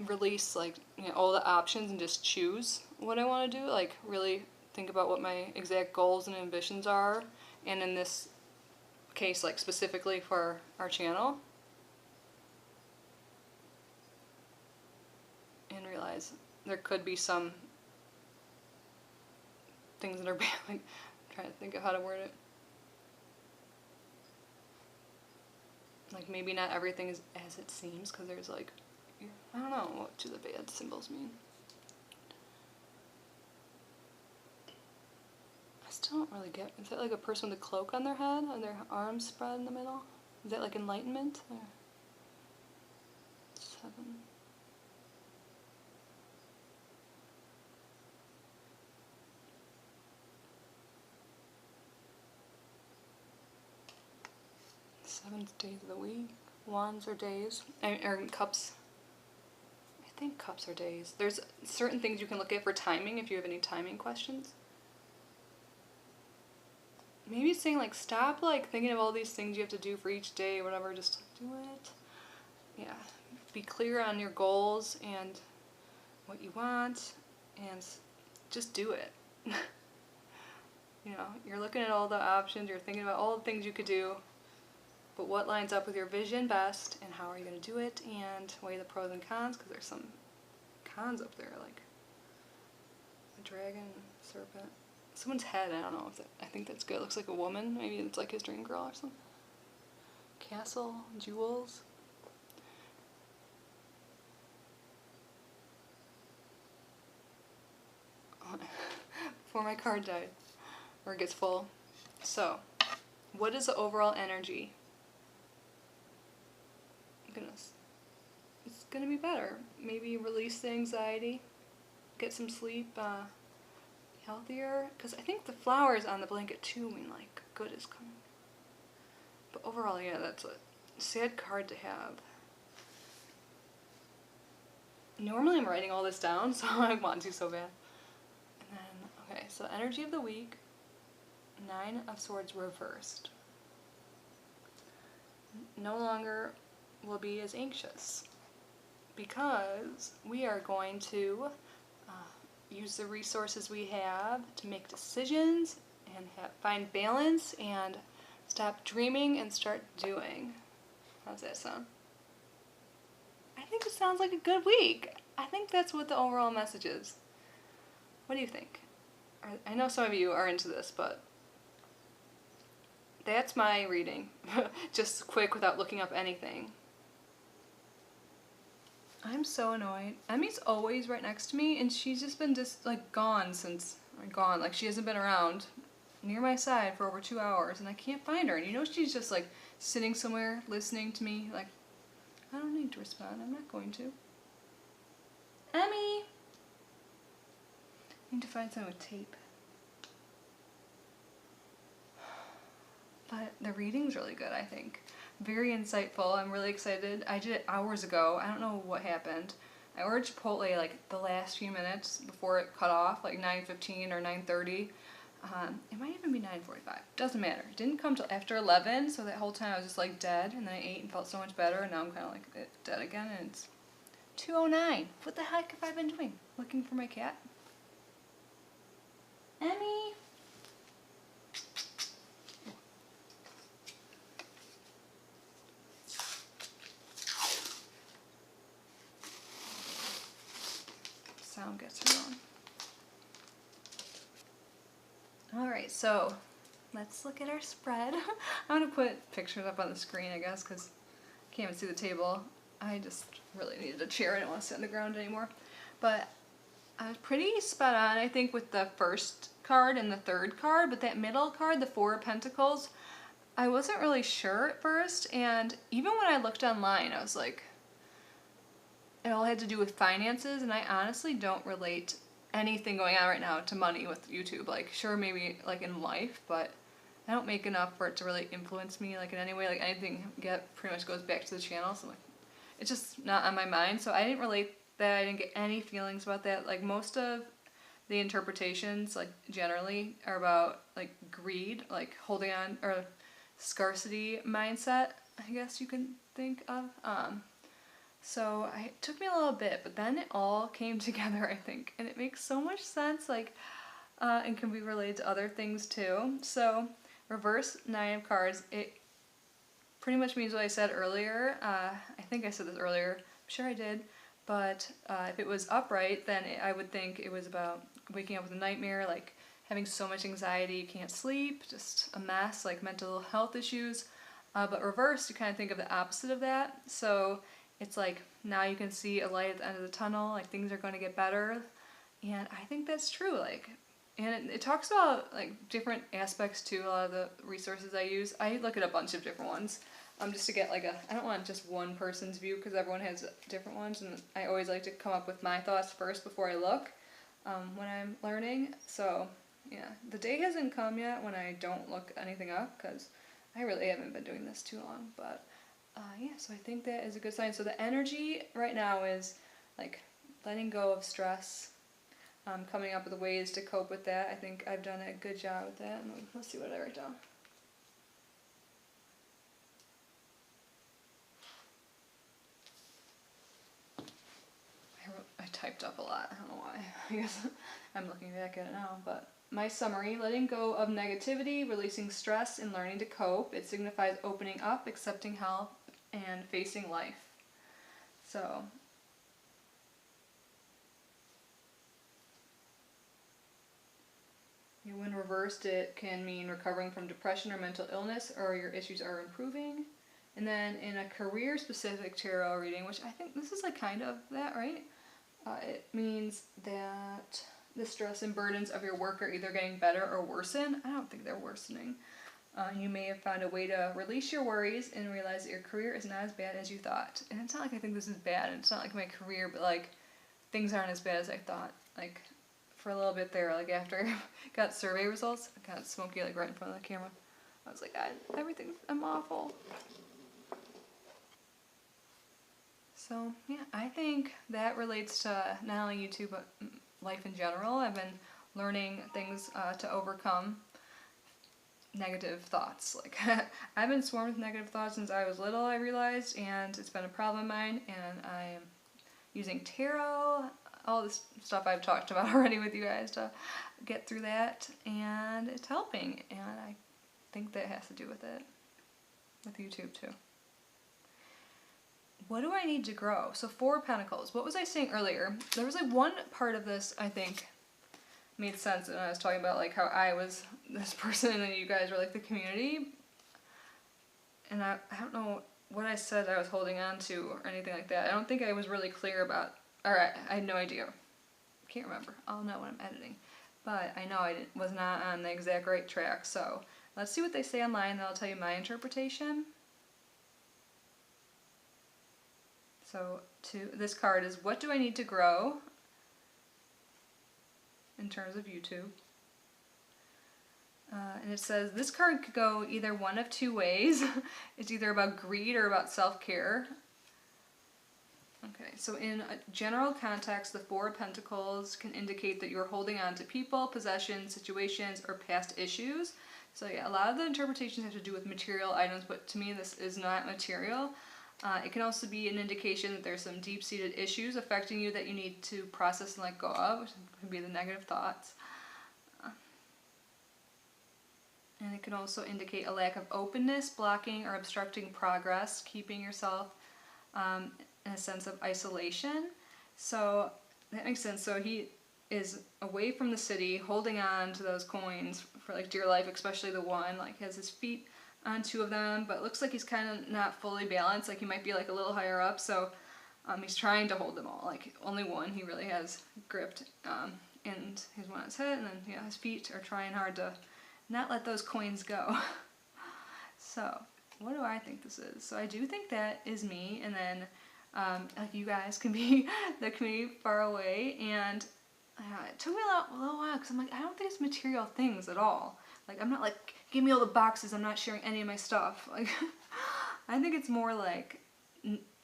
Speaker 1: release like, you know, all the options and just choose what I want to do. Like really think about what my exact goals and ambitions are. And in this case, like specifically for our channel. And realize there could be some things that are bad. Like, I'm trying to think of how to word it. Like, maybe not everything is as it seems, because there's like, I don't know, what do the bad symbols mean? I still don't really get, is that like a person with a cloak on their head, and their arms spread in the middle? Is that like enlightenment? Or 7. Seventh days of the week. Wands are days. Or cups. I think cups are days. There's certain things you can look at for timing if you have any timing questions. Maybe it's saying like stop like thinking of all these things you have to do for each day or whatever, just do it. Yeah. Be clear on your goals and what you want and just do it. You know, you're looking at all the options, you're thinking about all the things you could do. But what lines up with your vision best, and how are you going to do it, and weigh the pros and cons, because there's some cons up there, like a dragon, serpent, someone's head. I don't know if I think that's good. It looks like a woman. Maybe it's like his dream girl or something. Castle, jewels. Before my card died, or it gets full. So, what is the overall energy? Goodness, it's gonna be better. Maybe release the anxiety, get some sleep, healthier, because I think the flowers on the blanket too mean like good is coming. But overall, yeah, that's a sad card to have. Normally I'm writing all this down, so I want to so bad. And then, okay, so energy of the week, 9 of Swords reversed. No longer will be as anxious, because we are going to use the resources we have to make decisions and find balance and stop dreaming and start doing. How's that sound? I think it sounds like a good week. I think that's what the overall message is. What do you think? I know some of you are into this, but that's my reading. Just quick without looking up anything. I'm so annoyed. Emmy's always right next to me, and she's just been like gone since, like she hasn't been around near my side for over 2 hours, and I can't find her. And you know she's just like sitting somewhere listening to me, like, I don't need to respond, I'm not going to. Emmy! I need to find something with tape. But the reading's really good, I think. Very insightful. I'm really excited. I did it hours ago. I don't know what happened. I ordered Chipotle like the last few minutes before it cut off, like 9:15 or 9:30. It might even be 9:45. Doesn't matter. It didn't come till after 11, so that whole time I was just like dead, and then I ate and felt so much better, and now I'm kind of like dead again, and it's 2:09. What the heck have I been doing? Looking for my cat? Emmy! Sound gets her on. Alright, so let's look at our spread. I'm going to put pictures up on the screen, I guess, because I can't even see the table. I just really needed a chair. I didn't want to sit on the ground anymore. But I was pretty spot on, I think, with the first card and the third card, but that middle card, the 4 of Pentacles, I wasn't really sure at first, and even when I looked online, I was like, it all had to do with finances, and I honestly don't relate anything going on right now to money with YouTube. Like, sure, maybe like in life, but I don't make enough for it to really influence me like in any way. Like anything get pretty much goes back to the channel, so like it's just not on my mind. So I didn't relate that. I didn't get any feelings about that. Like most of the interpretations, like generally, are about like greed, like holding on, or scarcity mindset, I guess you can think of. So it took me a little bit, but then it all came together, I think, and it makes so much sense, like, and can be related to other things too. So reverse 9 of cards, it pretty much means what I said earlier. I think I said this earlier, I'm sure I did, but if it was upright, then I would think it was about waking up with a nightmare, like having so much anxiety you can't sleep, just a mess, like mental health issues. But reversed, you kind of think of the opposite of that. So it's like now you can see a light at the end of the tunnel, like things are going to get better. And I think that's true. Like, and it talks about like different aspects too. A lot of the resources I use, I look at a bunch of different ones, just to get like I don't want just one person's view because everyone has different ones, and I always like to come up with my thoughts first before I look when I'm learning. So yeah, the day hasn't come yet when I don't look anything up because I really haven't been doing this too long, but yeah, so I think that is a good sign. So the energy right now is like letting go of stress, coming up with ways to cope with that. I think I've done a good job with that. And let's see what I write down. I typed up a lot. I don't know why. I guess I'm looking back at it now, but my summary: letting go of negativity, releasing stress, and learning to cope. It signifies opening up, accepting help, and facing life. So when reversed, it can mean recovering from depression or mental illness, or your issues are improving. And then in a career-specific tarot reading, which I think this is like kind of that, right? It means that the stress and burdens of your work are either getting better or worsen. I don't think they're worsening. You may have found a way to release your worries and realize that your career is not as bad as you thought. And it's not like I think this is bad, and it's not like my career, but like things aren't as bad as I thought. Like for a little bit there, like after I got survey results, I got smoky like right in front of the camera. I was like, I'm awful. So yeah, I think that relates to not only YouTube but life in general. I've been learning things to overcome negative thoughts. Like I've been swarmed with negative thoughts since I was little, I realized, and it's been a problem of mine, and I'm using tarot, all this stuff I've talked about already with you guys to get through that, and it's helping, and I think that has to do with it, with YouTube too. What do I need to grow? So 4 of Pentacles. What was I saying earlier? There was like one part of this I think made sense when I was talking about like how I was this person and then you guys were like the community. And I don't know what I said I was holding on to or anything like that. I don't think I was really clear about, or I had no idea. Can't remember. I'll know when I'm editing. But I know I was not on the exact right track. So let's see what they say online, then I'll tell you my interpretation. So this card is, what do I need to grow in terms of YouTube? And it says, this card could go either one of 2 ways. It's either about greed or about self-care. Okay, so in a general context, the 4 of Pentacles can indicate that you're holding on to people, possessions, situations, or past issues. So yeah, a lot of the interpretations have to do with material items, but to me this is not material. It can also be an indication that there's some deep-seated issues affecting you that you need to process and let go of, which could be the negative thoughts. And it can also indicate a lack of openness, blocking or obstructing progress, keeping yourself in a sense of isolation. So that makes sense. So he is away from the city, holding on to those coins for like dear life, especially the one, like has his feet on 2 of them, but looks like he's kind of not fully balanced, like he might be like a little higher up, so he's trying to hold them all, like only one he really has gripped, and his one on his head, and then yeah, his feet are trying hard to not let those coins go. So what do I think this is? So I do think that is me, and then Like you guys can be the community far away, and it took me a little while because I'm like, I don't think it's material things at all. Like, I'm not like, give me all the boxes, I'm not sharing any of my stuff. Like, I think it's more like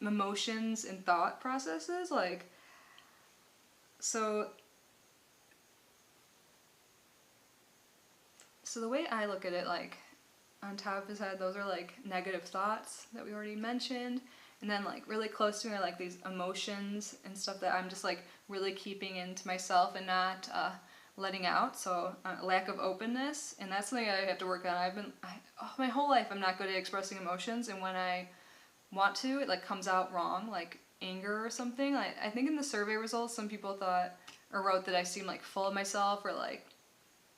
Speaker 1: emotions and thought processes. Like, so the way I look at it, like, on top of his head, those are like negative thoughts that we already mentioned. And then like really close to me are like these emotions and stuff that I'm just like really keeping into myself and not letting out. So lack of openness, and that's something I have to work on. My whole life I'm not good at expressing emotions, and when I want to, it like comes out wrong, like anger or something. Like, I think in the survey results, some people thought or wrote that I seemed like full of myself, or like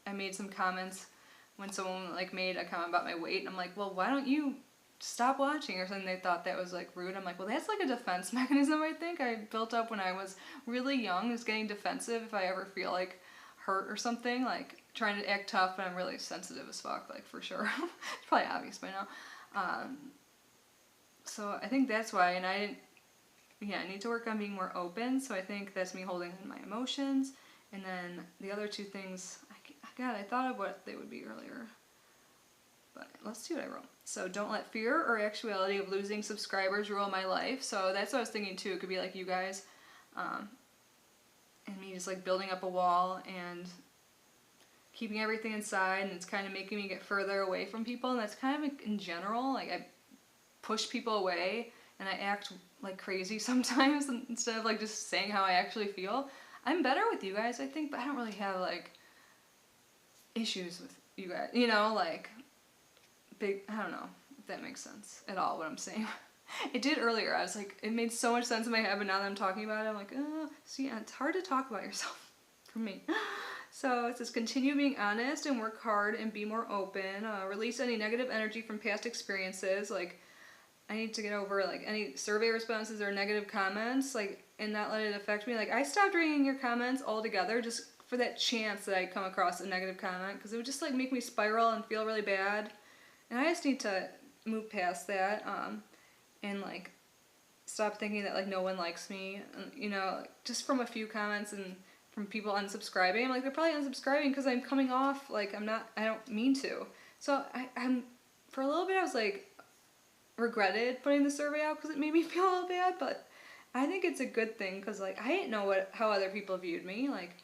Speaker 1: I made some comments when someone like made a comment about my weight, and I'm like, well, why don't you stop watching or something? They thought that was like rude. I'm like, well, that's like a defense mechanism I think I built up when I was really young, is getting defensive if I ever feel like hurt or something, like trying to act tough, but I'm really sensitive as fuck, like for sure. It's probably obvious by now. So I think that's why, and I need to work on being more open, so I think that's me holding in my emotions. And then the other two things, I thought of what they would be earlier, but let's see what I wrote. So don't let fear or actuality of losing subscribers rule my life. So that's what I was thinking too. It could be like you guys, and me just like building up a wall and keeping everything inside, and it's kind of making me get further away from people. And that's kind of in general, like I push people away and I act like crazy sometimes instead of like just saying how I actually feel. I'm better with you guys, I think, but I don't really have like issues with you guys, you know, like big, I don't know if that makes sense at all what I'm saying. It did earlier. I was like, it made so much sense in my head, but now that I'm talking about it, I'm like, oh, see, it's hard to talk about yourself for me. So it says, continue being honest and work hard and be more open. Release any negative energy from past experiences. Like, I need to get over like any survey responses or negative comments, like, and not let it affect me. Like, I stopped reading your comments altogether just for that chance that I come across a negative comment, because it would just like make me spiral and feel really bad. And I just need to move past that, and like stop thinking that like no one likes me, you know, like, just from a few comments and from people unsubscribing. I'm like, they're probably unsubscribing because I'm coming off like I don't mean to. So I'm for a little bit I was like regretted putting the survey out because it made me feel a little bad, but I think it's a good thing because like I didn't know how other people viewed me. Like,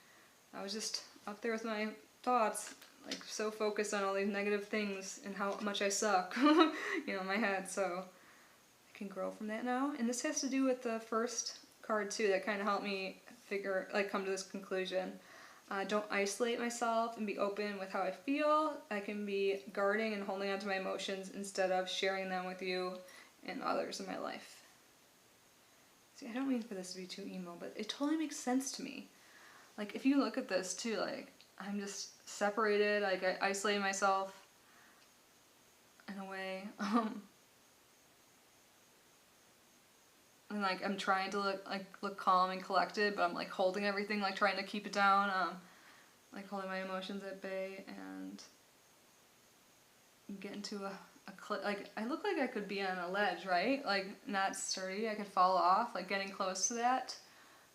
Speaker 1: I was just up there with my thoughts, like so focused on all these negative things and how much I suck, you know, in my head. So I can grow from that now. And this has to do with the first card too, that kind of helped me come to this conclusion. Don't isolate myself and be open with how I feel. I can be guarding and holding on to my emotions instead of sharing them with you and others in my life. See, I don't mean for this to be too emo, but it totally makes sense to me. Like, if you look at this too, like, I'm just separated, like, I isolate myself in a way. And, like, I'm trying to look calm and collected, but I'm, like, holding everything, like, trying to keep it down, like, holding my emotions at bay, and get into like, I look like I could be on a ledge, right? Like, not sturdy, I could fall off, like, getting close to that.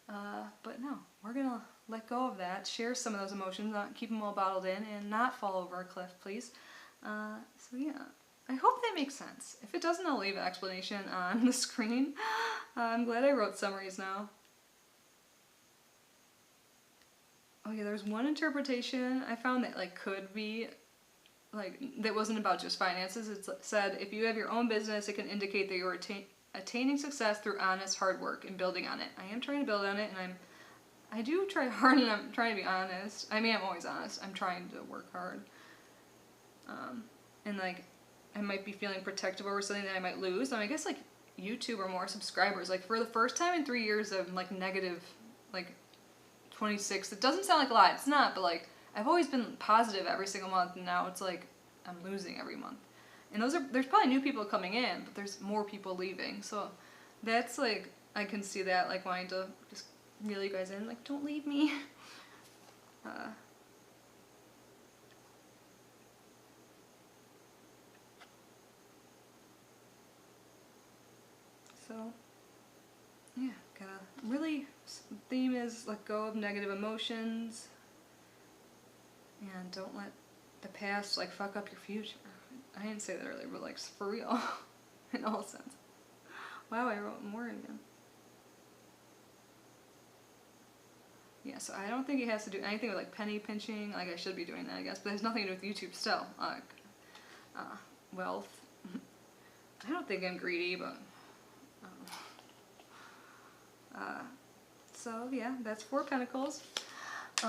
Speaker 1: But no, we're gonna let go of that, share some of those emotions, not keep them all bottled in, and not fall over a cliff, please. So yeah, I hope that makes sense. If it doesn't, I'll leave an explanation on the screen. I'm glad I wrote summaries now. Okay, there's one interpretation I found that like could be like, that wasn't about just finances. It said, if you have your own business, it can indicate that you're attaining success through honest hard work and building on it. I am trying to build on it, and I do try hard, and I'm trying to be honest. I mean, I'm always honest. I'm trying to work hard. And like, I might be feeling protective over something that I might lose. I guess like YouTube or more subscribers. Like, for the first time in 3 years of like negative, like 26. It doesn't sound like a lot. It's not, but like, I've always been positive every single month, and now it's like I'm losing every month. And there's probably new people coming in, but there's more people leaving. So that's like, I can see that, like, wanting to just reel you guys in, like, don't leave me. So really, theme is let go of negative emotions and don't let the past like fuck up your future. I didn't say that earlier, but like for real, in all sense. Wow, I wrote more again. Yeah, so I don't think it has to do anything with like penny pinching. Like I should be doing that, I guess, but there's nothing to do with YouTube still. Wealth. I don't think I'm greedy, but so yeah, that's 4 pentacles. You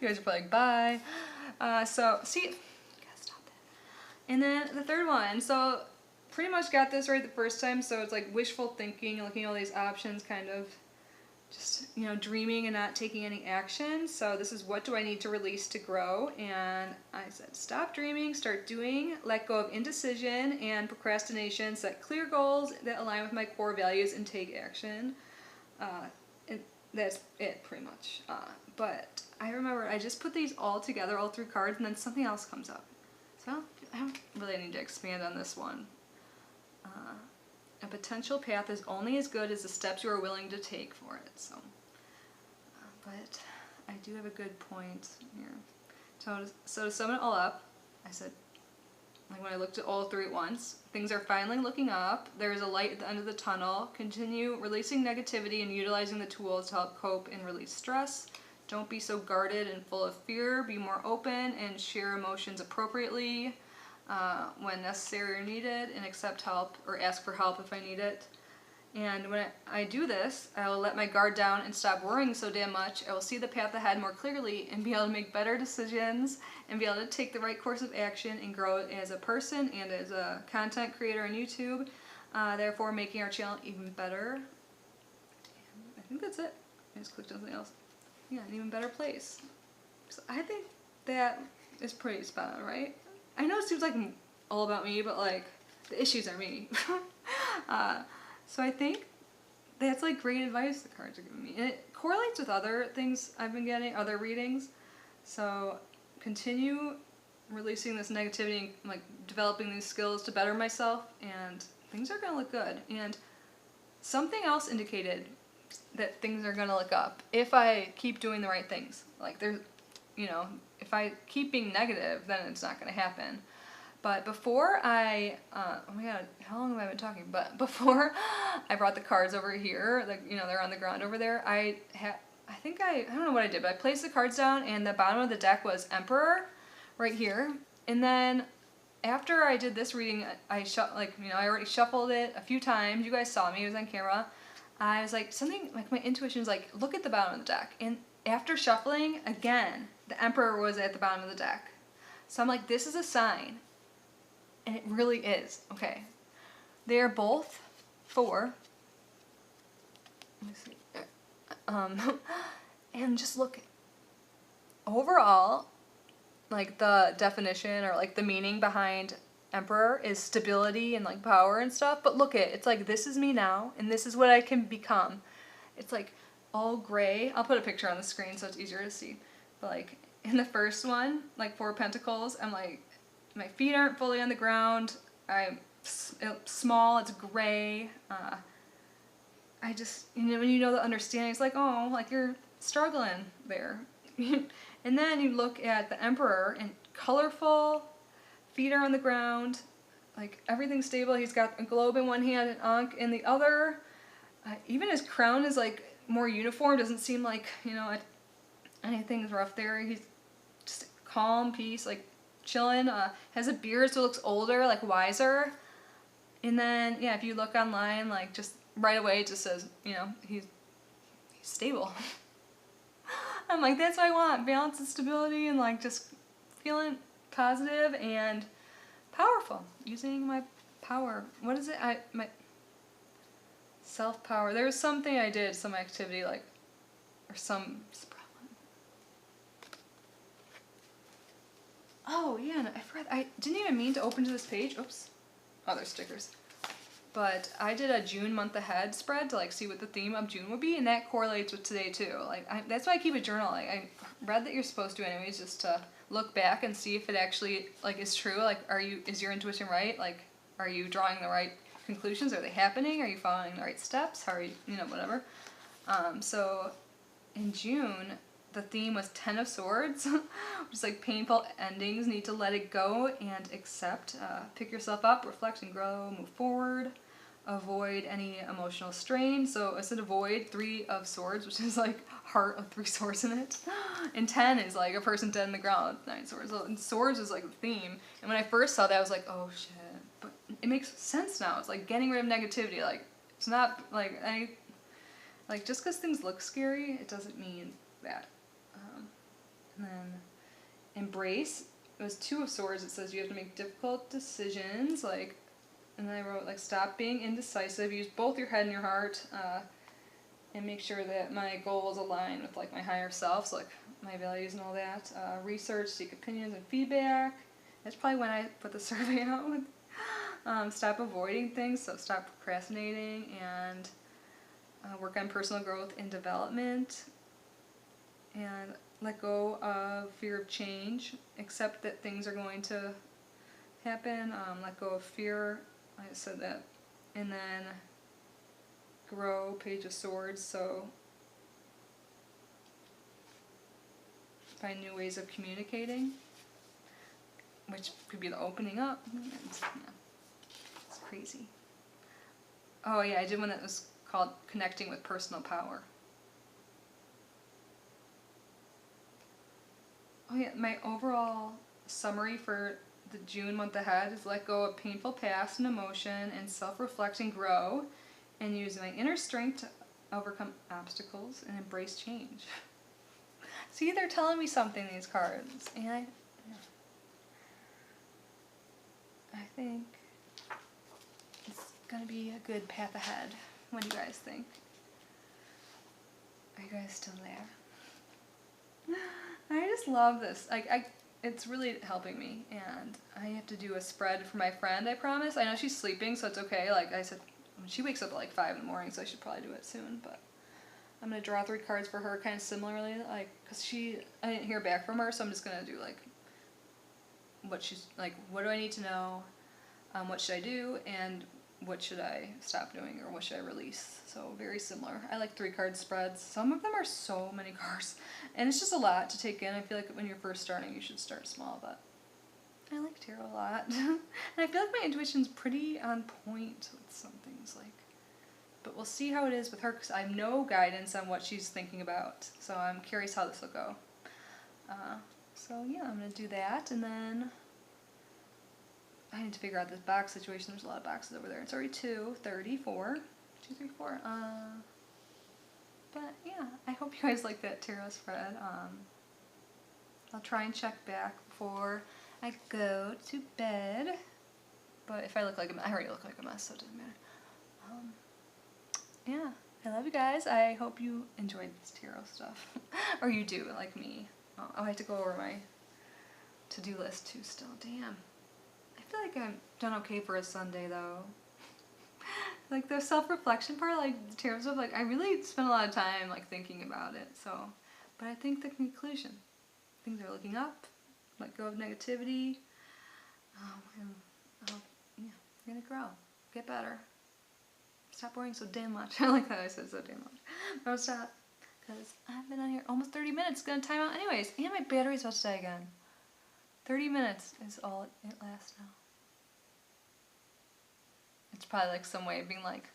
Speaker 1: guys are probably like, bye. So see, gotta stop that. And then the third one. So pretty much got this right the first time. So it's like wishful thinking, looking at all these options, kind of just, you know, dreaming and not taking any action. So this is what do I need to release to grow? And I said, stop dreaming, start doing, let go of indecision and procrastination, set clear goals that align with my core values and take action. And that's it pretty much. But I remember I just put these all together, all 3 cards, and then something else comes up. So I don't really need to expand on this one. A potential path is only as good as the steps you are willing to take for it. So, but I do have a good point here. So to sum it all up, I said, like when I looked at all 3 at once, things are finally looking up. There is a light at the end of the tunnel. Continue releasing negativity and utilizing the tools to help cope and release stress. Don't be so guarded and full of fear. Be more open and share emotions appropriately when necessary or needed, and accept help or ask for help if I need it. And when I do this, I will let my guard down and stop worrying so damn much. I will see the path ahead more clearly and be able to make better decisions and be able to take the right course of action and grow as a person and as a content creator on YouTube, therefore making our channel even better. I think that's it. I just clicked on something else. Yeah, an even better place. So I think that is pretty spot on, right? I know it seems like all about me, but like the issues are me. So I think that's like great advice the cards are giving me. And it correlates with other things I've been getting, other readings. So continue releasing this negativity and like developing these skills to better myself, and things are gonna look good. And something else indicated that things are gonna look up if I keep doing the right things. Like there's, you know, if I keep being negative, then it's not gonna happen. But before I, oh my god, how long have I been talking? But before I brought the cards over here, like, you know, they're on the ground over there, I don't know what I did, but I placed the cards down and the bottom of the deck was Emperor right here. And then after I did this reading, I already shuffled it a few times. You guys saw me, it was on camera. I was like, something, like my intuition was like, look at the bottom of the deck. And after shuffling, again, the Emperor was at the bottom of the deck. So I'm like, this is a sign. And it really is. Okay. They are both for, let me see, and just look, overall, like the definition or like the meaning behind Emperor is stability and like power and stuff, but look it's like, this is me now, and this is what I can become. It's like all gray. I'll put a picture on the screen so it's easier to see. But like in the first one, like 4 pentacles, I'm like, my feet aren't fully on the ground. I'm small, it's gray. I just, you know, when you know the understanding, it's like, oh, like you're struggling there. And then you look at the Emperor and colorful, feet are on the ground, like everything's stable. He's got a globe in one hand and Ankh in the other. Even his crown is like more uniform, doesn't seem like, you know, anything's rough there. He's just calm, peace, like chilling, has a beard so it looks older, like wiser. And then, yeah, if you look online, like just right away it just says, you know, he's stable. I'm like, that's what I want, balance and stability, and like just feeling positive and powerful, using my power. What is it? My self-power. There was something I did, some activity, like, or some. Oh, yeah, no, I forgot. I didn't even mean to open to this page. Oops. Oh, there's stickers. But I did a June month ahead spread to, like, see what the theme of June would be, and that correlates with today, too. Like, that's why I keep a journal. Like, I read that you're supposed to anyways, just to look back and see if it actually, like, is true. Like, is your intuition right? Like, are you drawing the right conclusions? Are they happening? Are you following the right steps? How are you, you know, whatever. So in June, the theme was 10 of Swords, which is like painful endings, need to let it go and accept. Pick yourself up, reflect and grow, move forward. Avoid any emotional strain. So I said avoid 3 of Swords, which is like heart of 3 swords in it. And 10 is like a person dead in the ground with 9 swords. And swords is like the theme. And when I first saw that, I was like, oh shit. But it makes sense now. It's like getting rid of negativity. Like, it's not like just because things look scary, it doesn't mean that. And then embrace. It was 2 of Swords. It says you have to make difficult decisions. Like, and then I wrote, like, stop being indecisive. Use both your head and your heart. And make sure that my goals align with, like, my higher self. So, like, my values and all that. Research, seek opinions and feedback. That's probably when I put the survey out. Stop avoiding things. So stop procrastinating. And work on personal growth and development. And let go of fear of change. Accept that things are going to happen. Let go of fear. I said that. And then grow, Page of Swords. So find new ways of communicating, which could be the opening up. It's crazy. Oh yeah, I did one that was called Connecting with Personal Power. Oh yeah, my overall summary for the June month ahead is let go of painful past and emotion and self-reflect and grow and use my inner strength to overcome obstacles and embrace change. See, they're telling me something, these cards, and I think it's gonna be a good path ahead. What do you guys think? Are you guys still there? I just love this. It's really helping me, and I have to do a spread for my friend, I promise. I know she's sleeping, so it's okay. Like I said, she wakes up at like 5 in the morning, so I should probably do it soon, but I'm going to draw 3 cards for her kind of similarly, like, because I didn't hear back from her, so I'm just going to do, like, what she's, like, what do I need to know, what should I do, and what should I stop doing, or what should I release. So very similar. I like 3 card spreads. Some of them are so many cards, and it's just a lot to take in. I feel like when you're first starting, you should start small, but I like tarot a lot. And I feel like my intuition's pretty on point with some things, like, but we'll see how it is with her, because I have no guidance on what she's thinking about, so I'm curious how this will go. So yeah, I'm going to do that, and then I need to figure out this box situation. There's a lot of boxes over there. It's already 2:34. 2, 3, 4. But yeah, I hope you guys like that tarot spread. I'll try and check back before I go to bed. But if I look like a mess, I already look like a mess, so it doesn't matter. Yeah, I love you guys. I hope you enjoyed this tarot stuff. Or you do, like me. Oh, I have to go over my to-do list too still. Damn. I feel like I've done okay for a Sunday, though. Like, the self-reflection part, like, the tarot stuff, like, I really spent a lot of time, like, thinking about it, so. But I think the conclusion, things are looking up, let go of negativity, and, yeah, you're gonna grow, get better. Stop worrying so damn much. I like that I said so damn much. But I'll stop, because I've been on here almost 30 minutes. It's gonna time out anyways, and my battery's about to die again. 30 minutes is all it lasts now. It's probably like some way of being like,